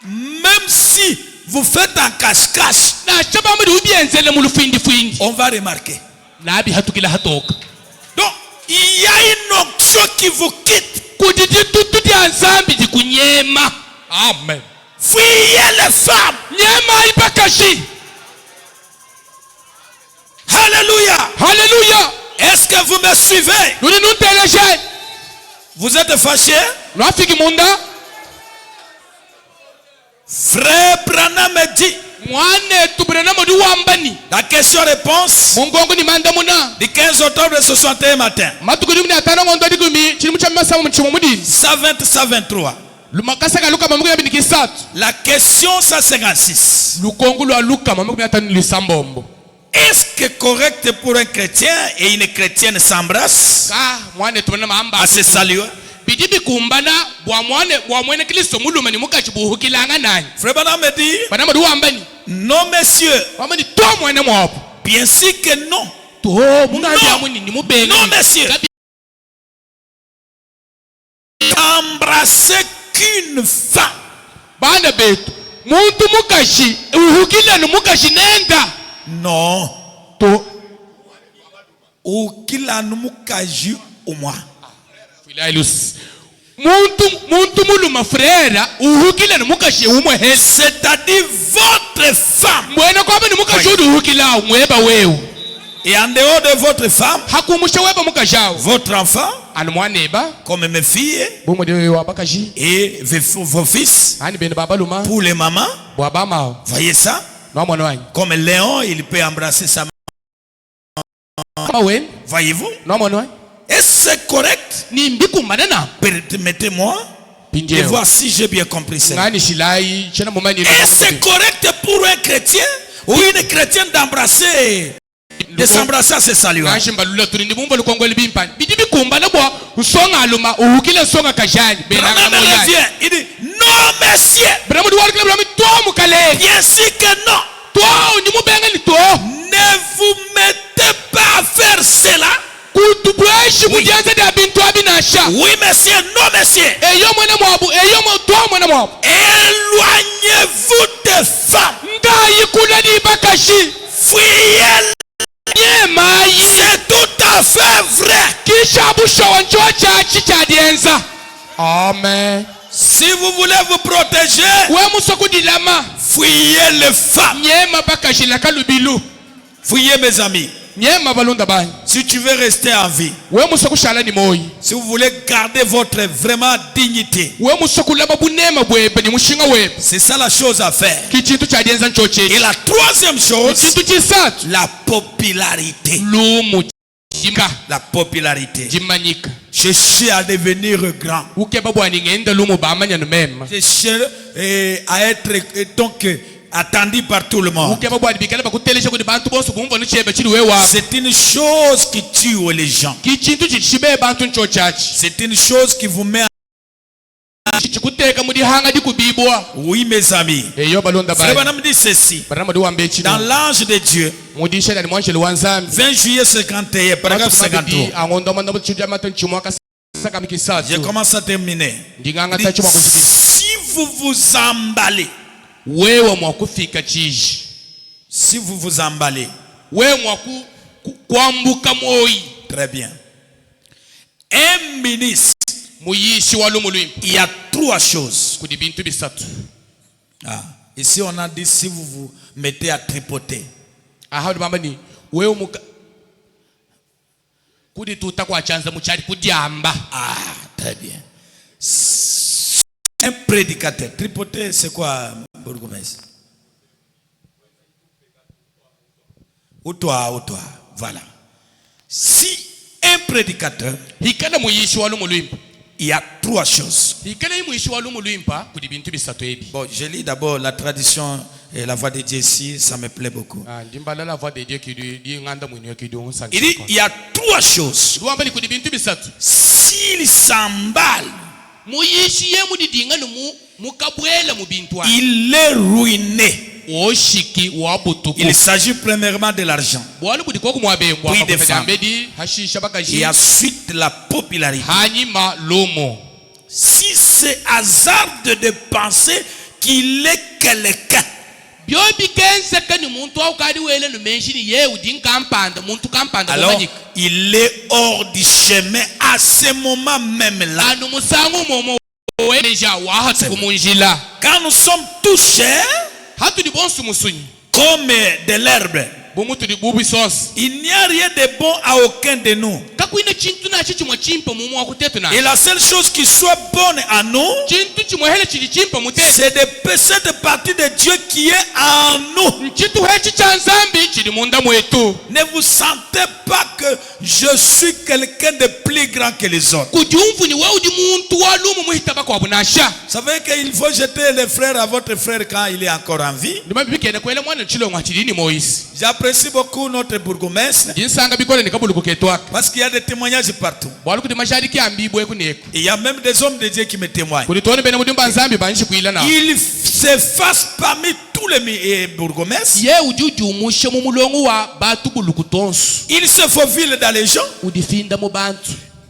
Même si vous faites un cache-cache, on va remarquer. Donc, il y a une onction qui vous quitte. Amen. Fuyez les femmes. Alléluia. Alléluia. Est-ce que vous me suivez? Vous êtes fâché? Frère Branham me dit, la question-réponse du 15 octobre 61 matin, 120-123. La question 156. Est-ce que correct pour un chrétien et une chrétienne s'embrassent à se saluer? Frère Branham me dit, non monsieur. Bien sûr que non. Non monsieur. Embrasser qu'une femme. Non. Ou qu'il a nous mukaji au moins. C'est-à-dire votre femme. Et en dehors de votre femme, votre enfant, comme mes filles et vos fils, pour les mamans, voyez ça? Comme Léon, il peut embrasser sa maman. Voyez-vous? Est-ce c'est correct? Permettez-moi de voir si j'ai bien compris ça. Est-ce c'est correct pour un chrétien ou une chrétienne d'embrasser, de s'embrasser à se saluer? Il dit non monsieur. Bien sûr que non. Ne vous mettez pas à faire cela. Oui monsieur, non monsieur. Éloignez-vous des femmes. Fuyez. C'est tout à fait vrai. Amen. Si vous voulez vous protéger, fuyez les femmes. Fuyez mes amis. Si tu veux rester en vie, si vous voulez garder votre vraiment dignité, c'est ça la chose à faire. Et la troisième chose, la popularité. La popularité. Chercher à devenir grand. Chercher à être donc attendu par tout le monde. C'est une chose qui tue les gens. C'est une chose qui vous met en... Oui, mes amis. Frère dit ceci. Dans l'ange de Dieu, 20 juillet 51, paragraphe 53. Je commence à terminer. Si vous vous emballez, si vous vous emballez, très bien. Un ministre, il y a 3 choses. Ah, ici on a dit si vous vous mettez à tripoter. Ah, très bien. Un prédicateur. Tripoter, c'est quoi, bourgmestre? Ou toi, voilà. Si un prédicateur, il y a 3 choses. Bon, je lis d'abord la tradition et la voix de Dieu ici, ça me plaît beaucoup. Il dit, il y a 3 choses. S'il s'emballe, il est ruiné. Il s'agit premièrement de l'argent, puis des femmes, et ensuite la popularité. Si c'est hasard de penser qu'il est quelqu'un, alors il est hors du chemin à ce moment même là. Quand nous sommes touchés comme de l'herbe, il n'y a rien de bon à aucun de nous. Et la seule chose qui soit bonne à nous, c'est de cette partie de Dieu qui est en nous. Ne vous sentez pas que je suis quelqu'un de plus grand que les autres. Vous savez qu'il faut jeter les frères à votre frère quand il est encore en vie. J'apprécie beaucoup notre bourgmestre parce qu'il y a des témoignages partout. Il y a même des hommes de Dieu qui me témoignent. Il s'efface parmi tous les bourgmestres. Il se faufile dans les gens.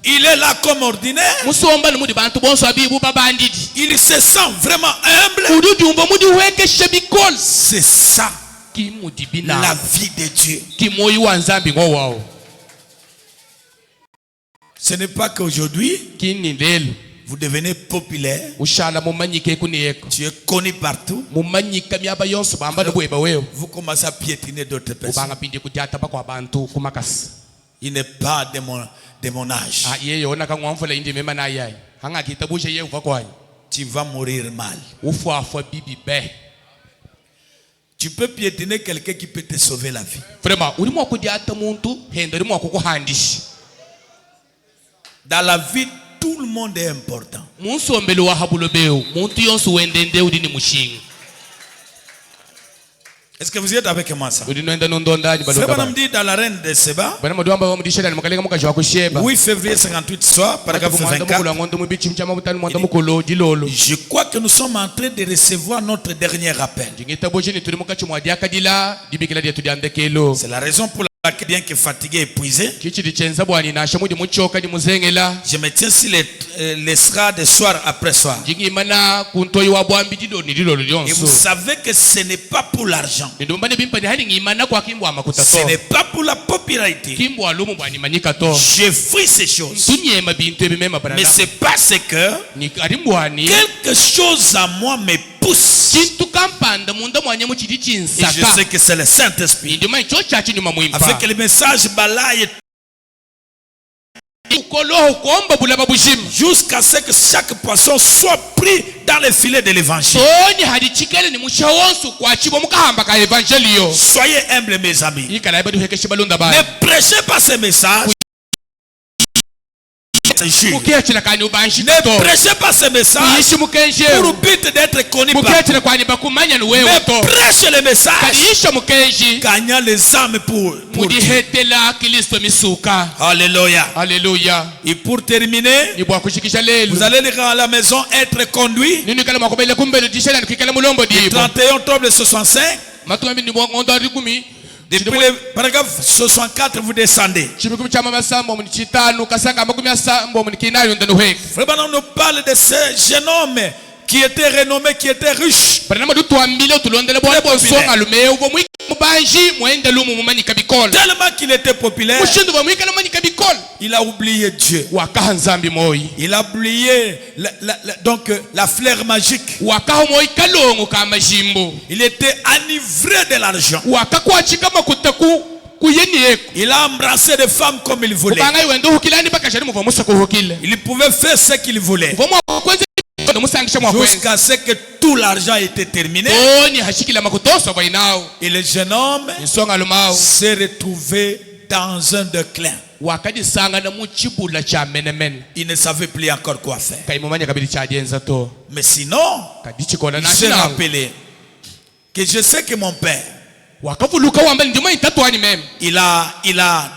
Il est là comme ordinaire. Il se sent vraiment humble. C'est ça la vie de Dieu. Ce n'est pas qu'aujourd'hui vous devenez populaire. Tu es connu partout. Vous commencez à piétiner d'autres personnes. Il n'est pas de mon âge. Tu vas mourir mal. Tu peux piétiner quelqu'un qui peut te sauver la vie. Dans la vie, tout le monde est important. Est-ce que vous êtes avec moi ça? Frère Branham dit dans la reine de Seba, 8 février 58 soir, paragraphe 24. Je crois que nous sommes en train de recevoir notre dernier appel. C'est la raison pour laquelle, bien que fatigué, épuisé, je me tiens sur les de soir après soir. Et vous savez que ce n'est pas pour l'argent. Ce n'est pas pour la popularité. Je fuis ces choses. Mais c'est parce que quelque chose à moi me pousse. Et je sais que c'est le Saint-Esprit. Avec le message balaye jusqu'à ce que chaque poisson soit pris dans le filet de l'évangile. Soyez humbles, mes amis. Ne prêchez pas ce message l'évangile. mukechela kani ubanji Ne prêchez pas ce message kuyishi mukenje pour but d'être connu par mukechela kwani bakumanya ni wewe mais to prêchez le message kaniisha mukenji gagnant les âmes pour Dieu. mudihetela Kristo misuka. Alléluia. Haleluya. Et pour terminer, Ni bwa kushikisha lelo vous allez lire à la maison être conduit. nini kala makobele kumbele tishela nikikala mulombo dipo 31 octobre 65. matumi ni mwondo rigumi Depuis le paragraphe 64, vous descendez. chimikumi cha masambo mu chitanu kasanga makumi asambo mu kinayo ndano he. Vraiment, on nous parle de ce jeune homme qui était renommé, qui était riche. Parana madu tuambile tulondele bwa bosonga lume uvo mwiki mubanji mwende lumu mumanyika bikola. Tellement qu'il était populaire, Mushindu bwa mwika mumanyika bikola. il a oublié Dieu. Wakahanzambi moi. Il a oublié donc la fleur magique. Wakaho moi kalongo kama jimbo. Il était enivré de l'argent. Wakakwachika makutaku kuyeni yeko. Il a embrassé des femmes comme il voulait. Kubanga iwendo hukilani baka shari muva musa kuhukile. Il pouvait faire ce qu'il voulait. Vomo kwenze musangisha mwa kwenze. Jusqu'à ce que tout l'argent était terminé. Oni hashikila makutoso kwa inao. Et le jeune homme Nisonga lumao. s'est retrouvé dans un déclin. Wakadisanga na muchibula cha menemene. Il ne savait plus encore quoi faire. Kaimumanya kabili cha jenza to. Mais sinon, Kadichi kona il s'est nashina. rappelé que je sais que mon père, Wakavuluka wamba ndimo itatu ani meme. il a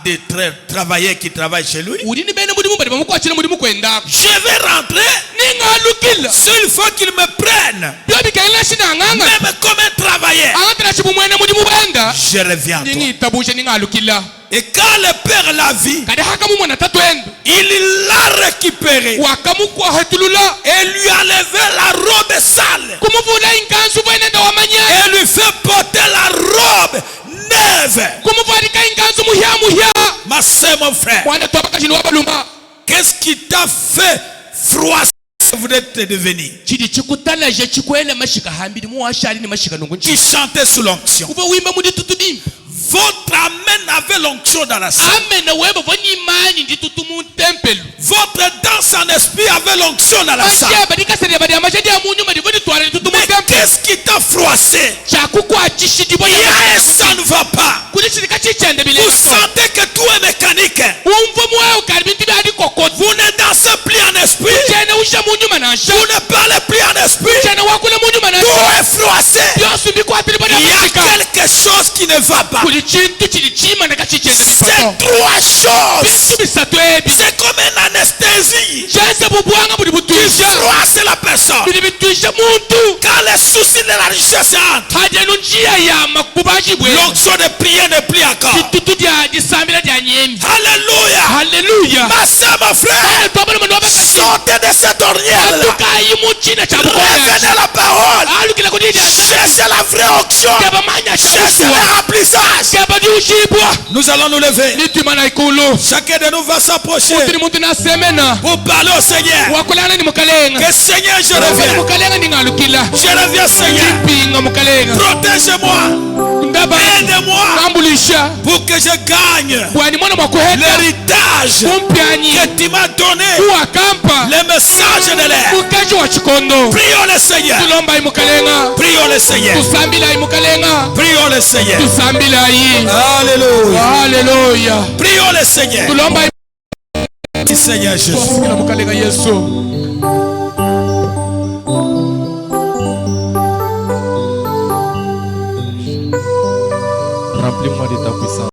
des travailleurs qui travaillent chez lui. Udini bene muri mumba bamuko achina muri mukwenda. Je vais rentrer. Ninga lukila. S'il faut qu'il me prenne, Byobi kaila shina nganga. même comme un travailleur, Angatra chibu mwene muri mubanga. je reviens. Toi. Ningi tabuje ninga lukila. Et quand le père l'a vu, Kade haka mumo na tatu endo. il l'a récupéré Wakamukwa hatulula. et lui a levé la robe sale Kumuvula inkansu bwene ndo wamanya. et lui fait porter la robe neuve. Kumuvulika inkansu muhya. Ma soeur, mon frère, Mwana tobaka chini wabalumba. qu'est-ce qui t'a fait froisser vous êtes devenu? Chidi chikutala je chikwele mashika hambiri mu washari ni mashika nungunchi. Qui chantait sous l'onction. Kuva wimba mudi tutudi. Votre amen avait l'onction dans la salle. Amen weba voni imani ndi tutumu tempelu. Votre danse en esprit avait l'onction dans la salle. Asia badika sere badi amashadi ya munyu madi voni tware tutumu Mais tempelu. qu'est-ce qui t'a froissé? Chakuko achishidi Il boya. y a un ça ne va pas. Kulishirika chichende bile. Vous sentez que tout est mécanique. Umvo mwa ukarbiti badi kokot. Vous ne dansez plus en esprit. Chene usha munyu manasha. Vous ne parlez plus en esprit. Chene wakule munyu manasha. Tout est froissé. Yosu biko atili badi Il y a amashika. quelque chose qui ne va pas. Kulichintu chilichima na kachichende C'est bipoto. trois choses. Bitu bisatu ebi. C'est comme une anesthésie. Chese bubuanga budi Qui butuisha. froisse la personne. Bidi bituisha muntu. Quand les soucis de la richesse entrent, Haja nunjia ya makubaji bwe. l'onction de prière n'est plus encore. Kitutu dia disambira dia nyemi. Alléluia. Hallelujah. Ma soeur, mon frère, Tobana mano bakati. sortez de cette ornière-là. Atuka yimu china cha bukoya. Revenez à la parole. Alukila kudidi asa. Cherchez la vraie onction. Keba manya Cherchez chabushwa. le remplissage. Keba di ushibwa. Nous allons nous lever. Nitima na ikulu. Chacun de nous va s'approcher Mutini muntu na semena. pour parler au Seigneur. Wakulana ni mukalenga. Que Seigneur, je Wafanya reviens. mukalenga ni ngalukila. Je reviens, Seigneur. Pinga mukalenga. Protège-moi. Ndaba. Aide-moi Nambulisha. pour que je gagne Bwani mwana mwakuheta. l'héritage Kumpianyi. que tu m'as donné. Kuwa kampa. Le message de l'air. Mukaji wa chikondo. Prions le Seigneur. Tulomba imukalenga. Prions le Seigneur. Tusambila imukalenga. Prions le Seigneur. Tusambila yi. Alléluia. Hallelujah. Prions le Seigneur. Tulomba Seigneur Jésus. imukalenga Yesu. Remplis-moi de ta puissance.